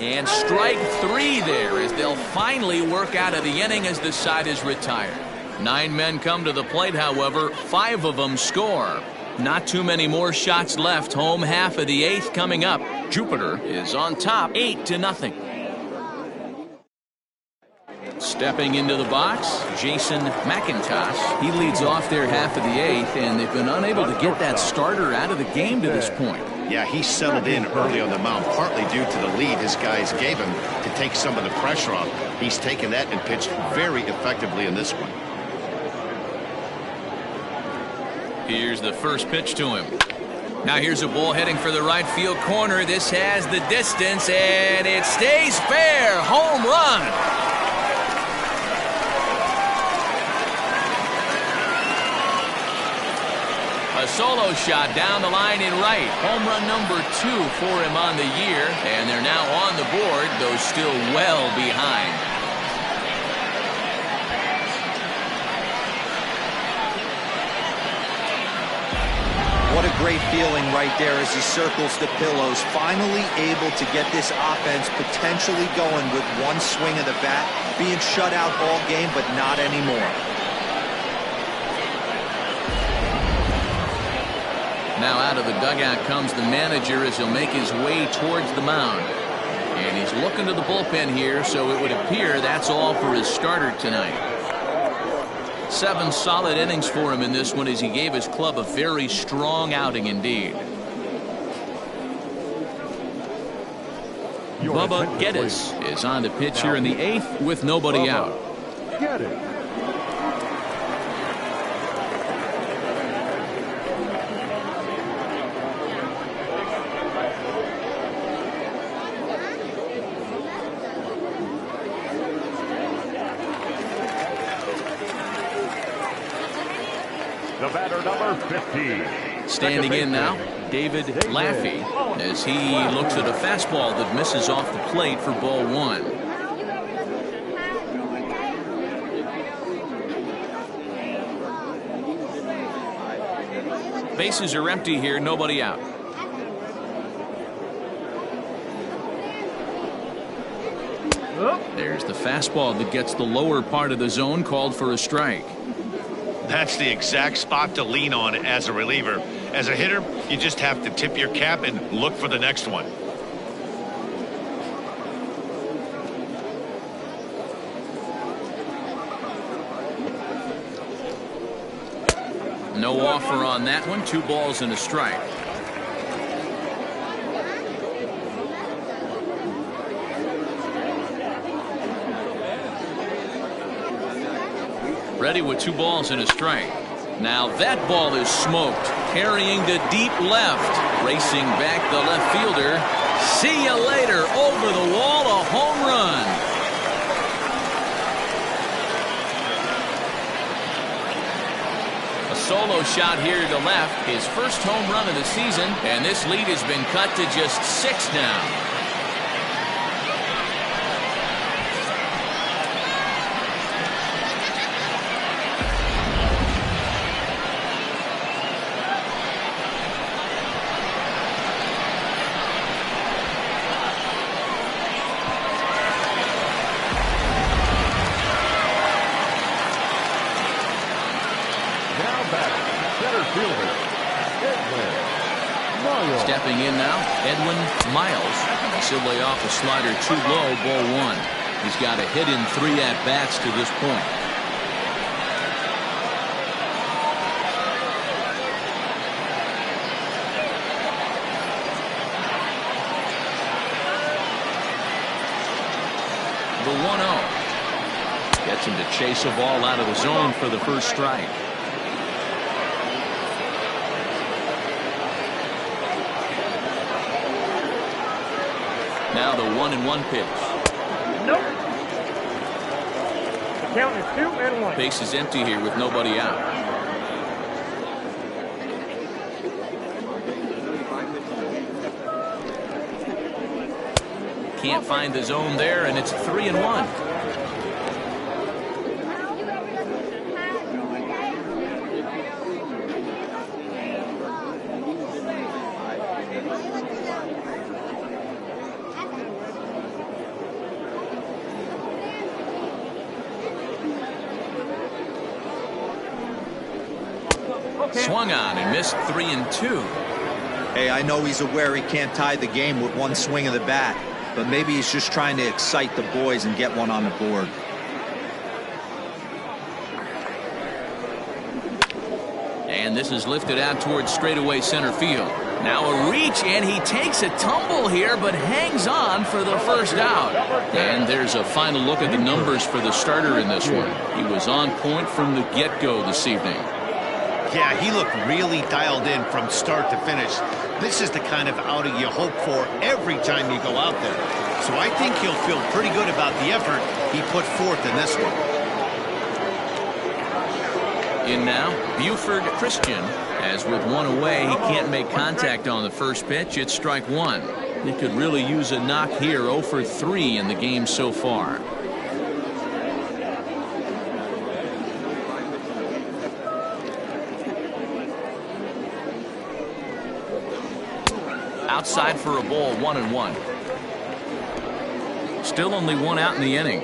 And strike 3 there as they'll finally work out of the inning as the side is retired. 9 men come to the plate, however, 5 of them score. Not too many more shots left. Home half of the 8th coming up. Jupiter is on top 8-0. Stepping into the box, Jason McIntosh. He leads off their half of the 8th, and they've been unable to get that starter out of the game to this point. Yeah, he settled in early on the mound, partly due to the lead his guys gave him to take some of the pressure off. He's taken that and pitched very effectively in this one. Here's the first pitch to him. Now here's a ball heading for the right field corner. This has the distance, and it stays fair. Home run. A solo shot down the line in right. Home run number 2 for him on the year. And they're now on the board, though still well behind. What a great feeling right there as he circles the pillows, finally able to get this offense potentially going with one swing of the bat, being shut out all game, but not anymore. Now out of the dugout comes the manager as he'll make his way towards the mound. And he's looking to the bullpen here, so it would appear that's all for his starter tonight. 7 solid innings for him in this one as he gave his club a very strong outing indeed. Bubba Geddes is on to pitch here in the 8th with nobody out. The batter, number 15. Standing in now, David Laffey, as he looks at a fastball that misses off the plate for ball 1. Bases are empty here, nobody out. There's the fastball that gets the lower part of the zone, called for a strike. That's the exact spot to lean on as a reliever. As a hitter, you just have to tip your cap and look for the next one. No offer on that one. 2 balls and a strike. Ready with 2 balls and a strike. Now that ball is smoked, carrying to deep left, racing back the left fielder. See you later. Over the wall, a home run. A solo shot here to left, his first home run of the season, and this lead has been cut to just 6 now. Stepping in now, Edwin Miles. He'll lay off a slider too low, ball 1. He's got a hit in 3 at-bats to this point. The 1-0. Gets him to chase a ball out of the zone for the first strike. Now the 1-1 pitch. Nope. The count is 2-1. Base is empty here with nobody out. Can't find the zone there, and it's 3-1. Swung on and missed 3-2. Hey, I know he's aware he can't tie the game with one swing of the bat, but maybe he's just trying to excite the boys and get one on the board. And this is lifted out towards straightaway center field. Now a reach, and he takes a tumble here, but hangs on for the first out. And there's a final look at the numbers for the starter in this one. He was on point from the get-go this evening. Yeah, he looked really dialed in from start to finish. This is the kind of outing you hope for every time you go out there. So I think he'll feel pretty good about the effort he put forth in this one. In now, Buford Christian. As with 1 away, he can't make contact on the first pitch. It's strike 1. He could really use a knock here. 0 for 3 in the game so far. Outside for a ball, 1-1. Still only one out in the inning.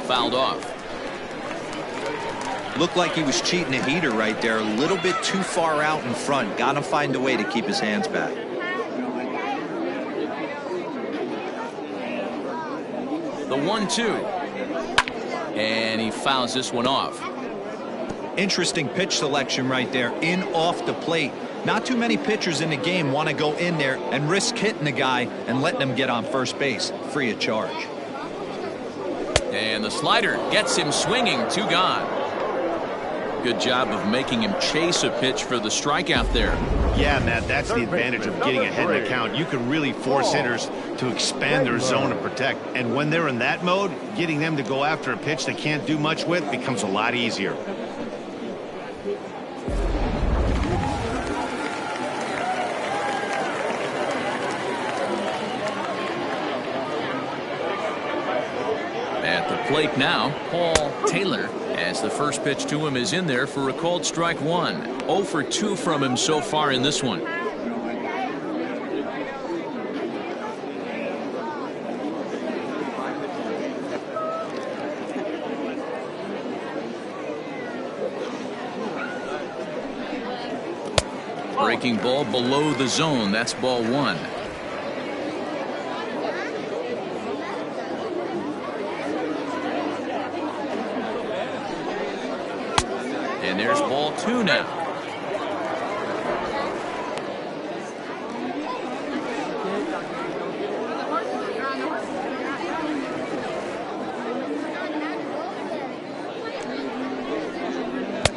Fouled off. Looked like he was cheating a heater right there. A little bit too far out in front. Got to find a way to keep his hands back. The 1-2. And he fouls this one off. Interesting pitch selection right there. In off the plate. Not too many pitchers in the game want to go in there and risk hitting the guy and letting him get on first base free of charge. And the slider gets him swinging. 2 gone. Good job of making him chase a pitch for the strikeout there. Yeah, Matt, that's the advantage of getting ahead in the count. You can really force hitters to expand their zone and protect. And when they're in that mode, getting them to go after a pitch they can't do much with becomes a lot easier. At the plate now, Paul Taylor, as the first pitch to him is in there for a called strike 1. 0 for 2 from him so far in this one. Breaking ball below the zone. That's ball 1. And there's ball 2 now.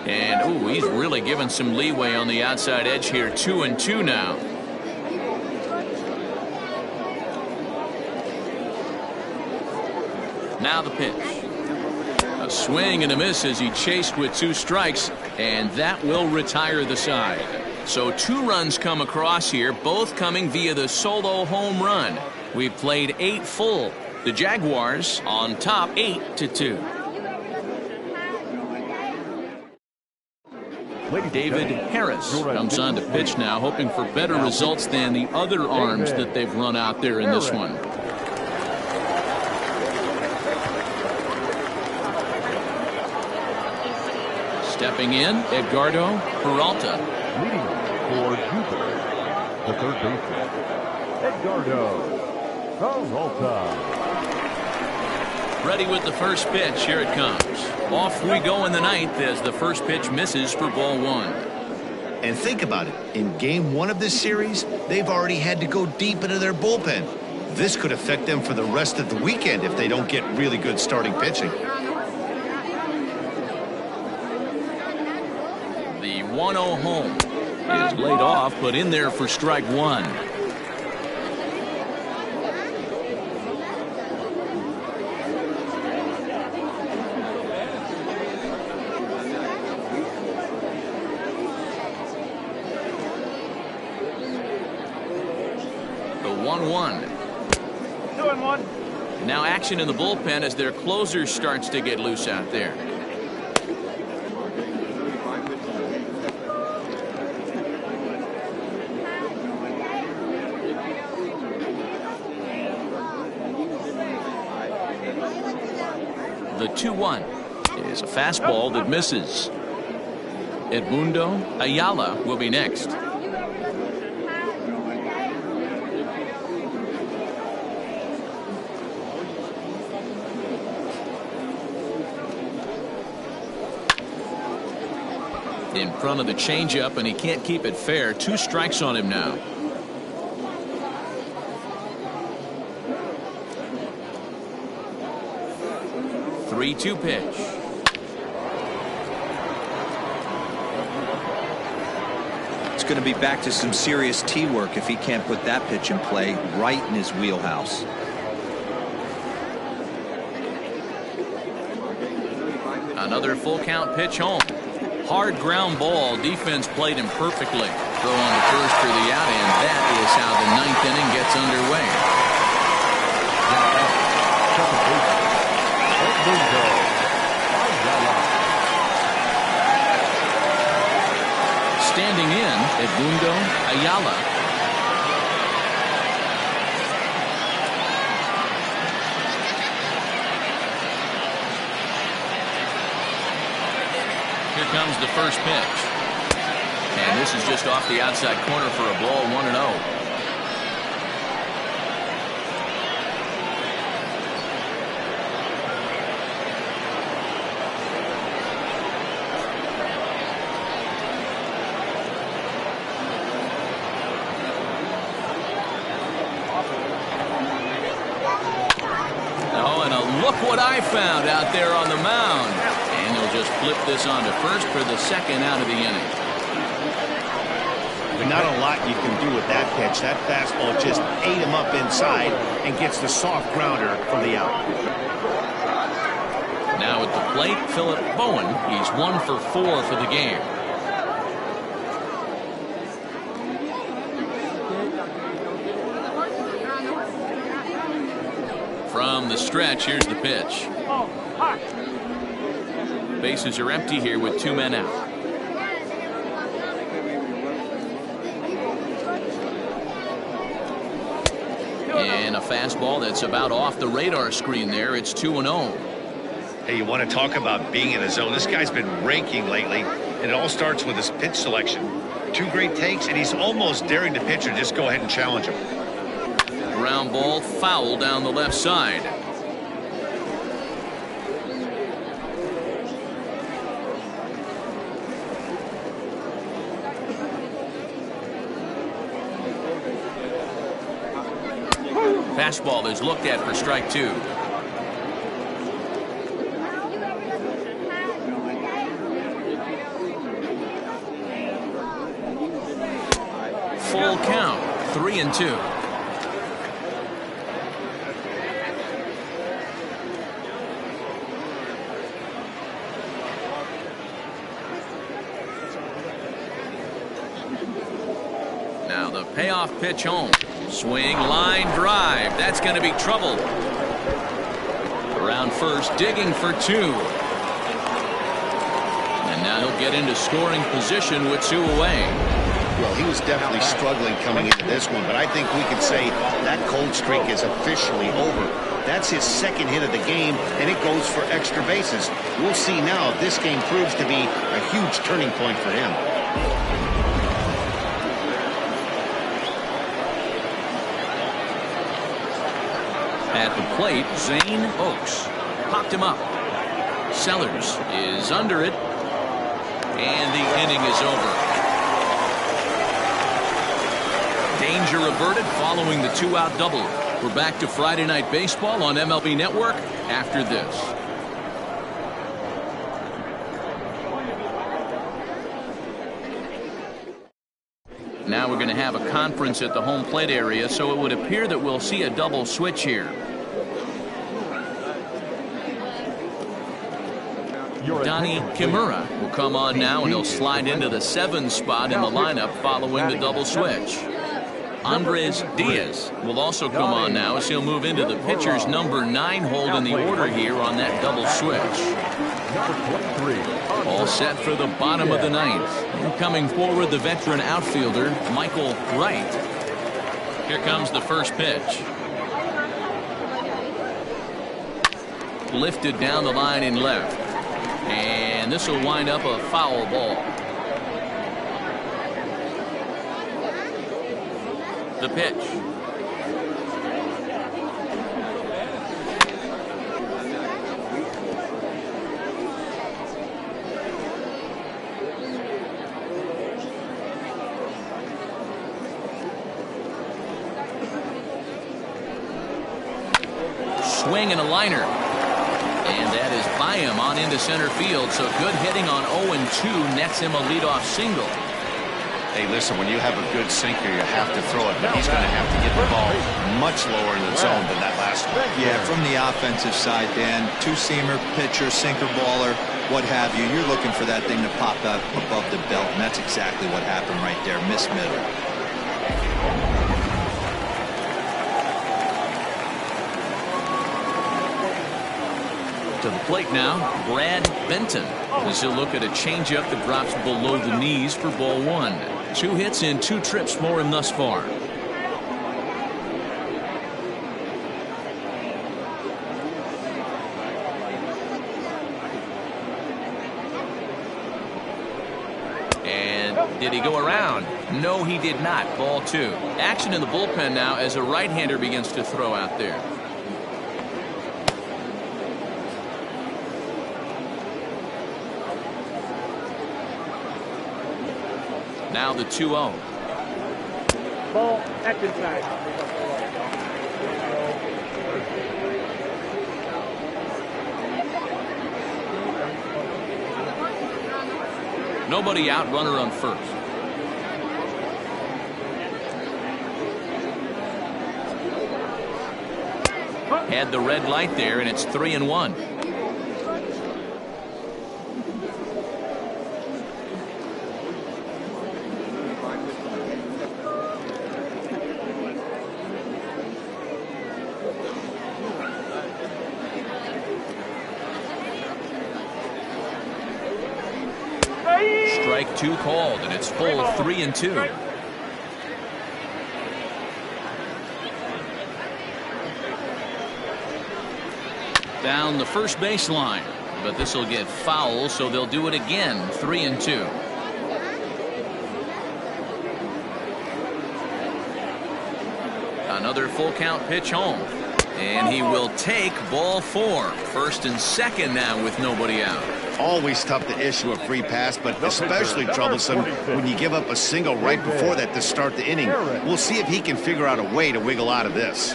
And ooh, he's really given some leeway on the outside edge here. 2-2 now. Now the pitch. A swing and a miss as he chased with 2 strikes, and that will retire the side. So 2 runs come across here, both coming via the solo home run. We've played 8 full. The Jaguars on top 8-2. David Harris comes on to pitch now, hoping for better results than the other arms that they've run out there in this one. Stepping in, Edgardo Peralta. Leading for Jupiter, the third baseman, Edgardo Peralta. Ready with the first pitch. Here it comes. Off we go in the 9th as the first pitch misses for ball 1. And think about it. In game 1 of this series, they've already had to go deep into their bullpen. This could affect them for the rest of the weekend if they don't get really good starting pitching. The 1-0 home is laid off, but in there for strike 1. The 1-1. 2-1. Now action in the bullpen as their closer starts to get loose out there. The 2-1 is a fastball that misses. Edmundo Ayala will be next. In front of the changeup, and he can't keep it fair. 2 strikes on him now. The 3-2 pitch. It's going to be back to some serious tee work if he can't put that pitch in play right in his wheelhouse. Another full count pitch home. Hard ground ball. Defense played him perfectly. Throw on the first for the out, and that is how the 9th inning gets underway. standing in, Edmundo Ayala. Here comes the first pitch. And this is just off the outside corner for a ball, 1-0. Look what I found out there on the mound. And they'll just flip this on to first for the second out of the inning. Not a lot you can do with that pitch. That fastball just ate him up inside and gets the soft grounder for the out. Now at the plate, Philip Bowen. He's 1 for 4 for the game. From the stretch, here's the pitch. Bases are empty here with 2 men out. And a fastball that's about off the radar screen there. It's 2-0. Hey, you want to talk about being in a zone? This guy's been raking lately, and it all starts with his pitch selection. 2 great takes, and he's almost daring the pitcher just go ahead and challenge him. Ground ball, foul down the left side. Fastball is looked at for strike 2. Full count, 3-2. Now the payoff pitch home. Swing, line drive. That's going to be trouble. Around first, digging for 2. And now he'll get into scoring position with 2 away. Well, he was definitely struggling coming into this one, but I think we could say that cold streak is officially over. That's his second hit of the game, and it goes for extra bases. We'll see now if this game proves to be a huge turning point for him. At the plate, Zane Oaks popped him up. Sellers is under it, and the inning is over. Danger averted following the 2-out double. We're back to Friday Night Baseball on MLB Network after this. Now we're going to have a conference at the home plate area, so it would appear that we'll see a double switch here. Donnie Kimura will come on now, and he'll slide into the 7 spot in the lineup following the double switch. Andres Diaz will also come on now as he'll move into the pitcher's number 9 hold in the order here on that double switch. All set for the bottom of the 9th. And coming forward, the veteran outfielder, Michael Wright. Here comes the first pitch. Lifted down the line in left. And this will wind up a foul ball. The pitch. Swing and a liner. And that is by him on into center field. So good hitting on 0-2 nets him a leadoff single. Hey, listen, when you have a good sinker, you have to throw it, but he's going to have to get the ball much lower in the zone than that last one. Yeah, from the offensive side, Dan, 2-seamer, pitcher, sinker baller, what have you. You're looking for that thing to pop up above the belt, and that's exactly what happened right there. Miss middle. To the plate now, Brad Benton. As he'll look at a changeup that drops below the knees for ball one. 2 hits and 2 trips for him thus far. And did he go around? No, he did not. Ball 2. Action in the bullpen now as a right-hander begins to throw out there. Now the 2-0. Ball, action side. Nobody out, runner on first. Had the red light there, and it's 3-1. Strike 2 called, and it's full 3-2. Down the first baseline, but this will get foul, so they'll do it again. 3-2. Another full count pitch home, and he will take ball 4. First and second now with nobody out. Always tough to issue a free pass, but especially troublesome when you give up a single right before that to start the inning. We'll see if he can figure out a way to wiggle out of this.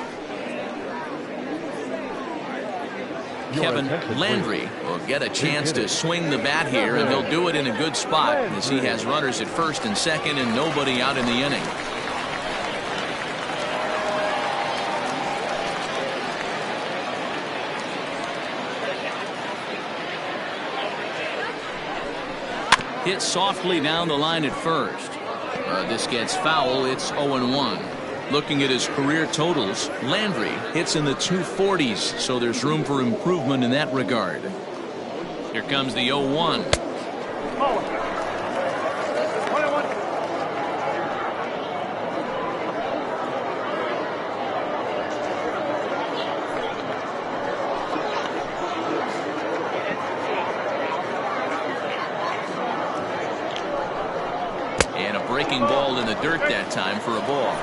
Kevin Landry will get a chance to swing the bat here, and he'll do it in a good spot as he has runners at first and second and nobody out in the inning. Hit softly down the line at first. This gets foul. It's 0-1. Looking at his career totals, Landry hits in the 240s, so there's room for improvement in that regard. Here comes the 0-1. And a breaking ball in the dirt that time for a ball.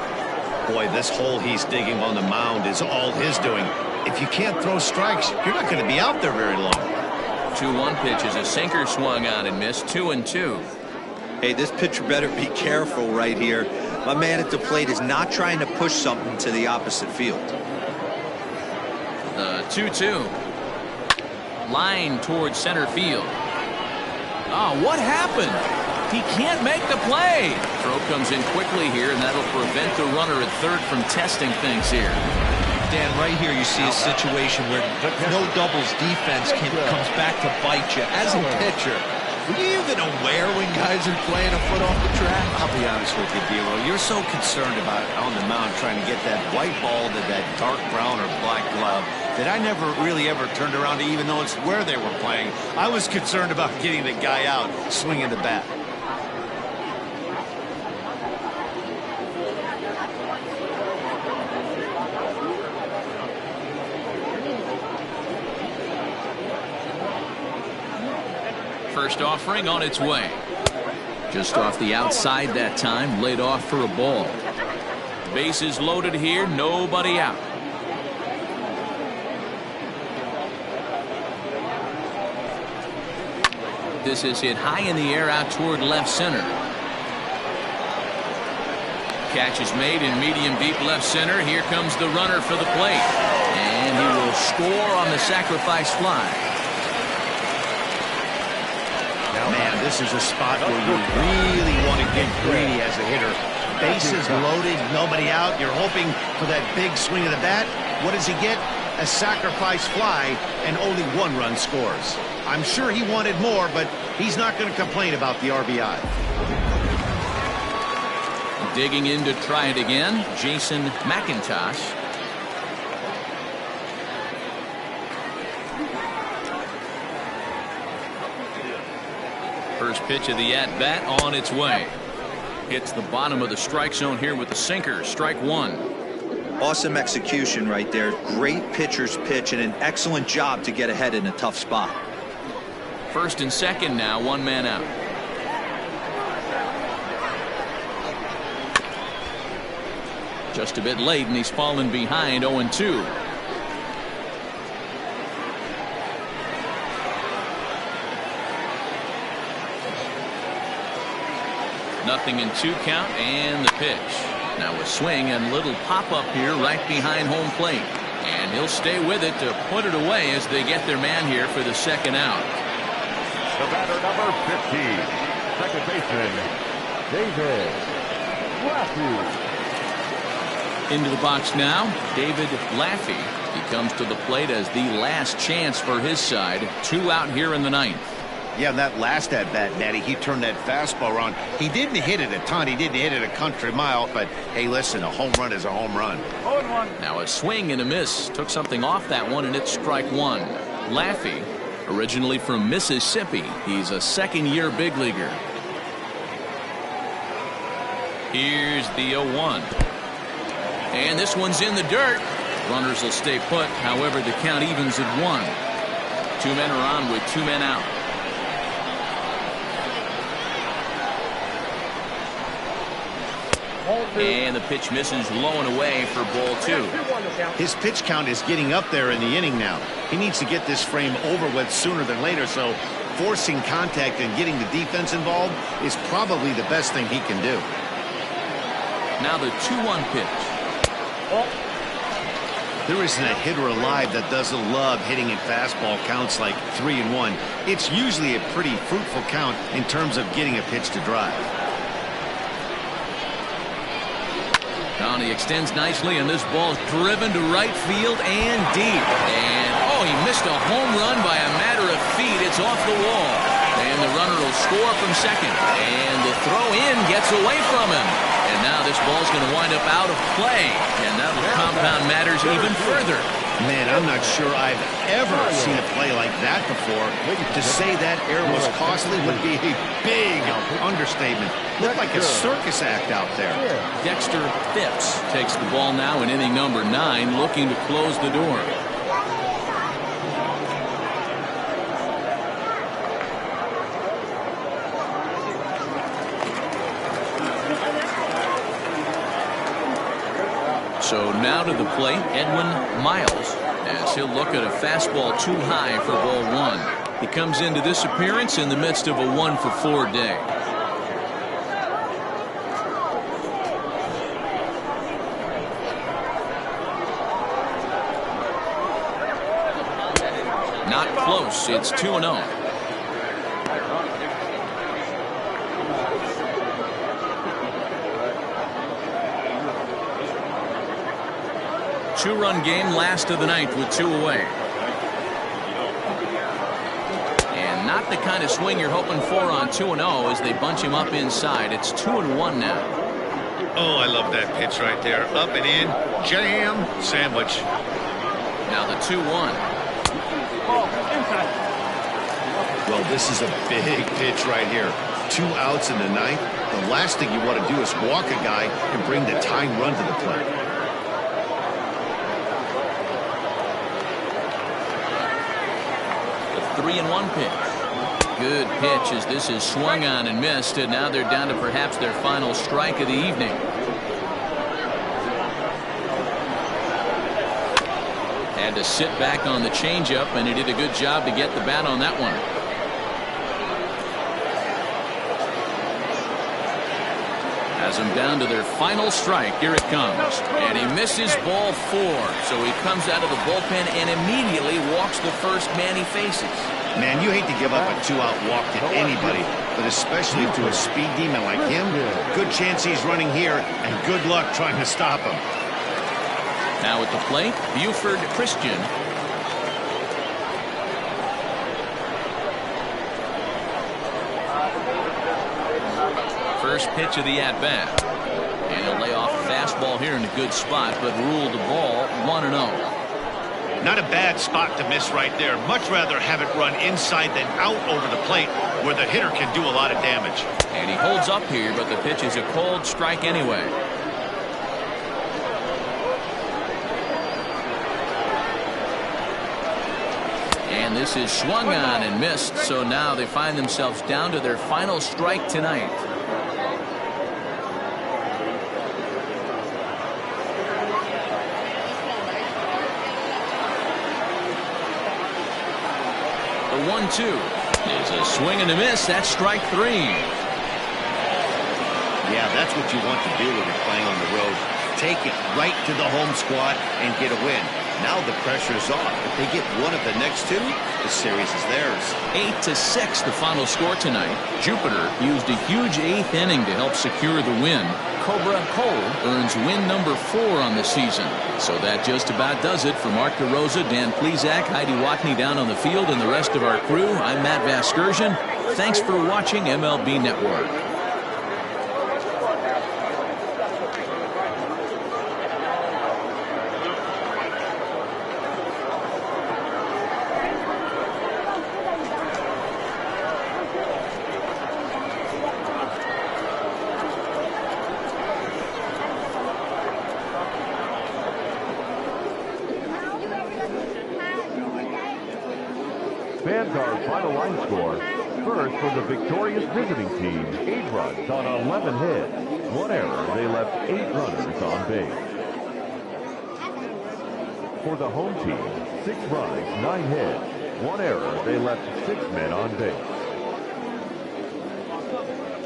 Boy, this hole he's digging on the mound is all his doing. If you can't throw strikes, you're not going to be out there very long. 2-1 pitch is a sinker swung on and missed. 2-2. Hey, this pitcher better be careful right here. My man at the plate is not trying to push something to the opposite field. 2-2. Line towards center field. Oh, what happened? He can't make the play. Throw comes in quickly here, and that'll prevent the runner at third from testing things here. Dan, right here you see a situation where no doubles defense comes back to bite you. As a pitcher, were you even aware when guys are playing a foot off the track? I'll be honest with you, D'Lo. You're so concerned about on the mound trying to get that white ball to that dark brown or black glove that I never really ever turned around to even notice where they were playing. I was concerned about getting the guy out swinging the bat. First offering on its way. Just off the outside that time, laid off for a ball. Bases loaded here, nobody out. This is hit high in the air out toward left center. Catch is made in medium deep left center. Here comes the runner for the plate, and he will score on the sacrifice fly. Man, this is a spot where you really want to get greedy as a hitter. Bases loaded, nobody out. You're hoping for that big swing of the bat. What does he get? A sacrifice fly, and only 1 run scores. I'm sure he wanted more, but he's not going to complain about the RBI. Digging in to try it again, Jason McIntosh. First pitch of the at-bat on its way. Hits the bottom of the strike zone here with the sinker. Strike one. Awesome execution right there. Great pitcher's pitch and an excellent job to get ahead in a tough spot. First and second now, one man out. Just a bit late, and he's fallen behind 0-2. Nothing in 2 count, and the pitch. Now a swing and little pop-up here right behind home plate. And he'll stay with it to put it away as they get their man here for the second out. The batter, number 15, second baseman, David Laffey. Into the box now, David Laffey. He comes to the plate as the last chance for his side. 2 out here in the 9th. Yeah, that last at bat, Natty, he turned that fastball around. He didn't hit it a ton. He didn't hit it a country mile. But, hey, listen, a home run is a home run. 0-1. Now a swing and a miss. Took something off that one, and it's strike one. Laffey, originally from Mississippi. He's a second-year big leaguer. Here's the 0-1. And this one's in the dirt. Runners will stay put. However, the count evens at 1. 2 men are on with 2 men out. And the pitch misses low and away for ball 2. His pitch count is getting up there in the inning now. He needs to get this frame over with sooner than later, so forcing contact and getting the defense involved is probably the best thing he can do. Now the 2-1 pitch. There isn't a hitter alive that doesn't love hitting at fastball counts like 3-1. It's usually a pretty fruitful count in terms of getting a pitch to drive. Now he extends nicely, and this ball is driven to right field and deep. And, oh, he missed a home run by a matter of feet. It's off the wall. And the runner will score from second. And the throw in gets away from him. And now this ball's going to wind up out of play. And that will compound matters even further. Man, I'm not sure I've ever seen a play like that before. To say that error was costly would be a big understatement. Looked like a circus act out there. Dexter Phipps takes the ball now in inning number 9, looking to close the door. So now to the plate, Edwin Miles, as he'll look at a fastball too high for ball 1. He comes into this appearance in the midst of a 1-for-4 day. Not close. It's 2-0. 2-run game, last of the 9th with 2 away. And not the kind of swing you're hoping for on 2-0 as they bunch him up inside. It's 2-1 now. Oh, I love that pitch right there. Up and in, jam, sandwich. Now the 2-1. Well, this is a big pitch right here. 2 outs in the 9th. The last thing you want to do is walk a guy and bring the tying run to the plate. The 3-1 pitch. Good pitch as this is swung on and missed, and now they're down to perhaps their final strike of the evening. Had to sit back on the changeup, and he did a good job to get the bat on that one. Has them down to their final strike. Here it comes. And he misses ball 4. So he comes out of the bullpen and immediately walks the first man he faces. Man, you hate to give up a 2-out walk to anybody, but especially to a speed demon like him. Good chance he's running here, and good luck trying to stop him. Now at the plate, Buford Christian. First pitch of the at-bat. And he'll lay off a fastball here in a good spot, but ruled the ball 1-0. Not a bad spot to miss right there. Much rather have it run inside than out over the plate where the hitter can do a lot of damage. And he holds up here, but the pitch is a cold strike anyway. And this is swung on and missed, so now they find themselves down to their final strike tonight. The 1-2 is a swing and a miss. That's strike 3. Yeah, that's what you want to do when you're playing on the road. Take it right to the home squad and get a win. Now the pressure is off. If they get one of the next two, the series is theirs. 8-6 the final score tonight. Jupiter used a huge 8th inning to help secure the win. Cobra Cole earns win number 4 on the season. So that just about does it. For Mark DeRosa, Dan Plesac, Heidi Watney down on the field, and the rest of our crew, I'm Matt Vasgersian. Thanks for watching MLB Network. Fans, our final line score. First, for the victorious visiting team, 8 runs on 11 hits. 1 error, they left 8 runners on base. For the home team, 6 runs, 9 hits. 1 error, they left 6 men on base.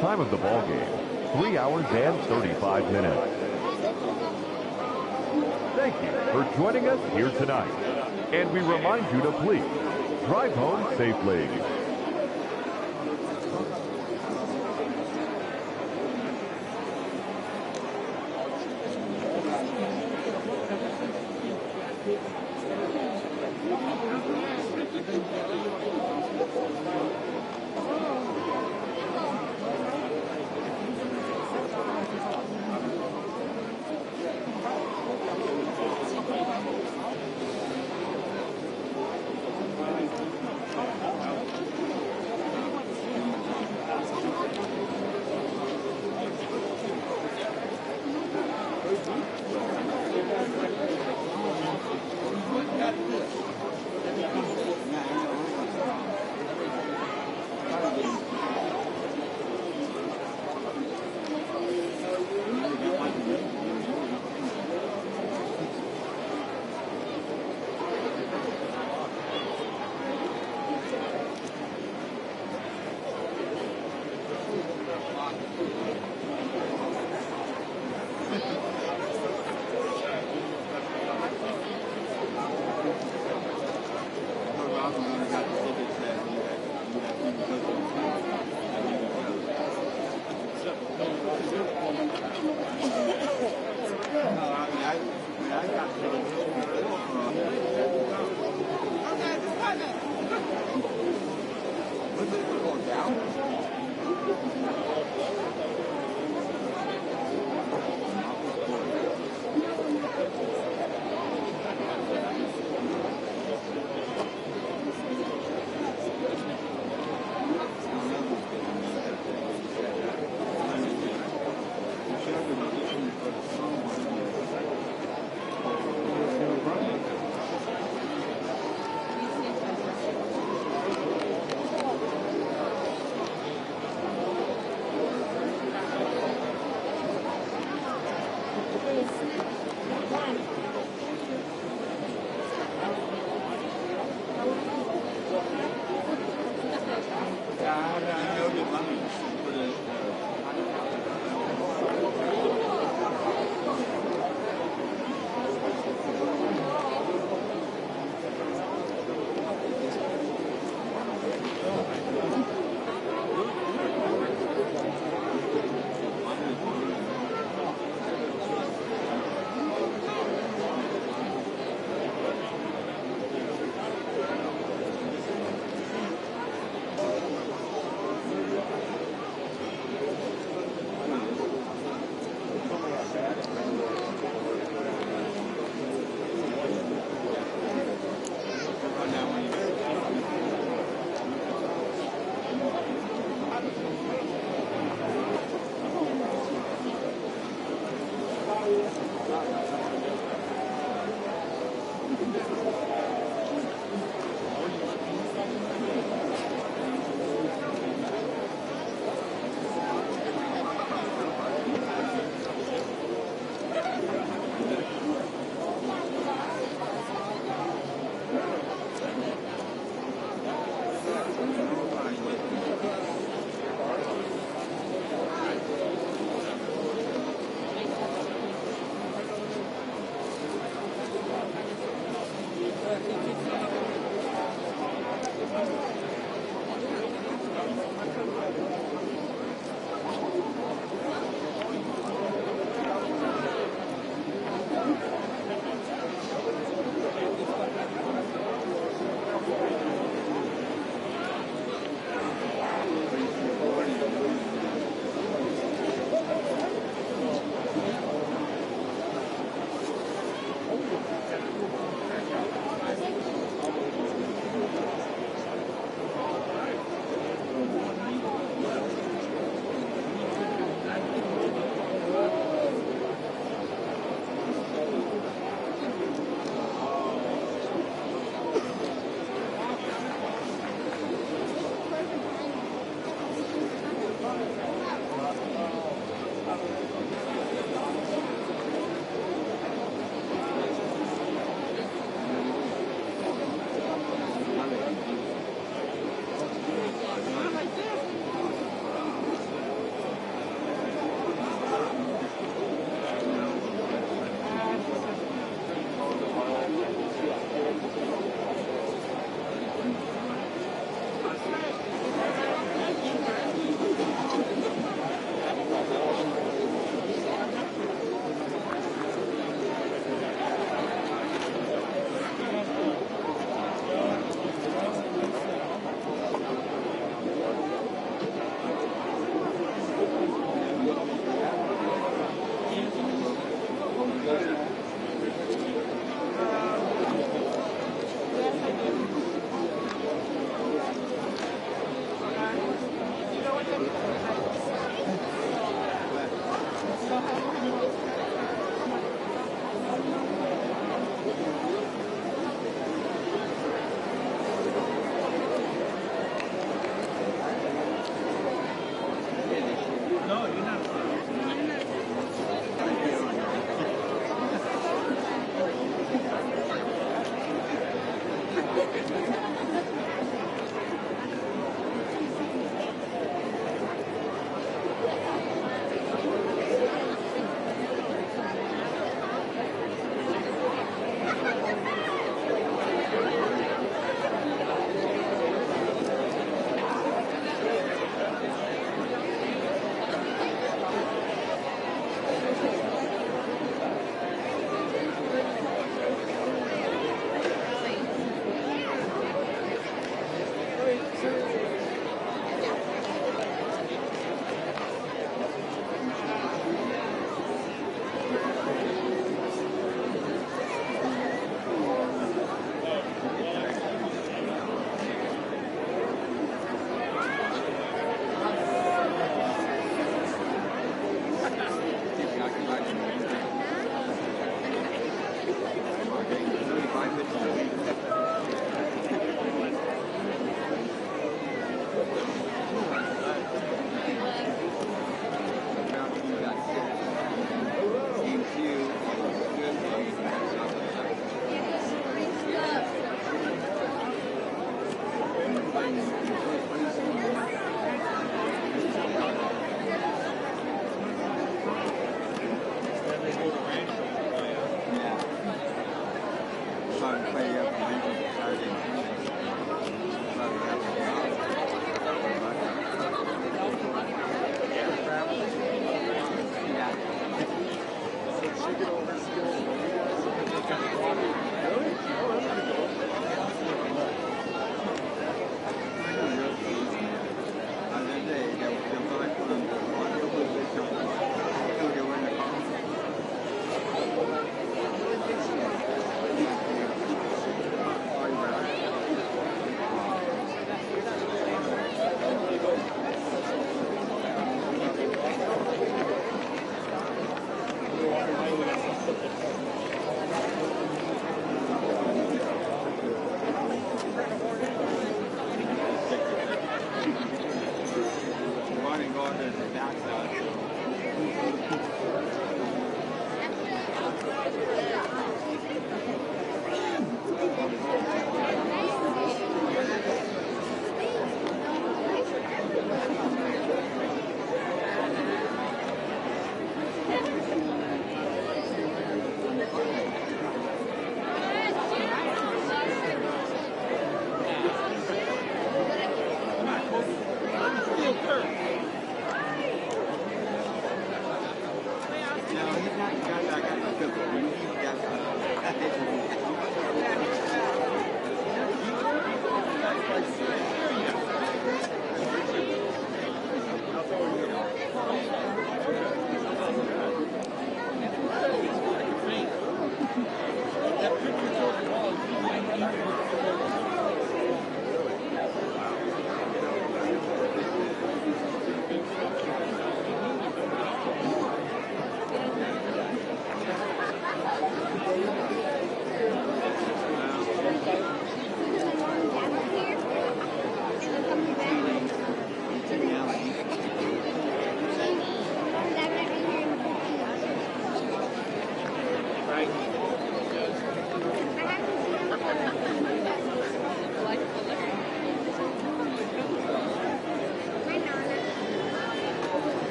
Time of the ball game, 3 hours and 35 minutes. Thank you for joining us here tonight. And we remind you to please drive home safely.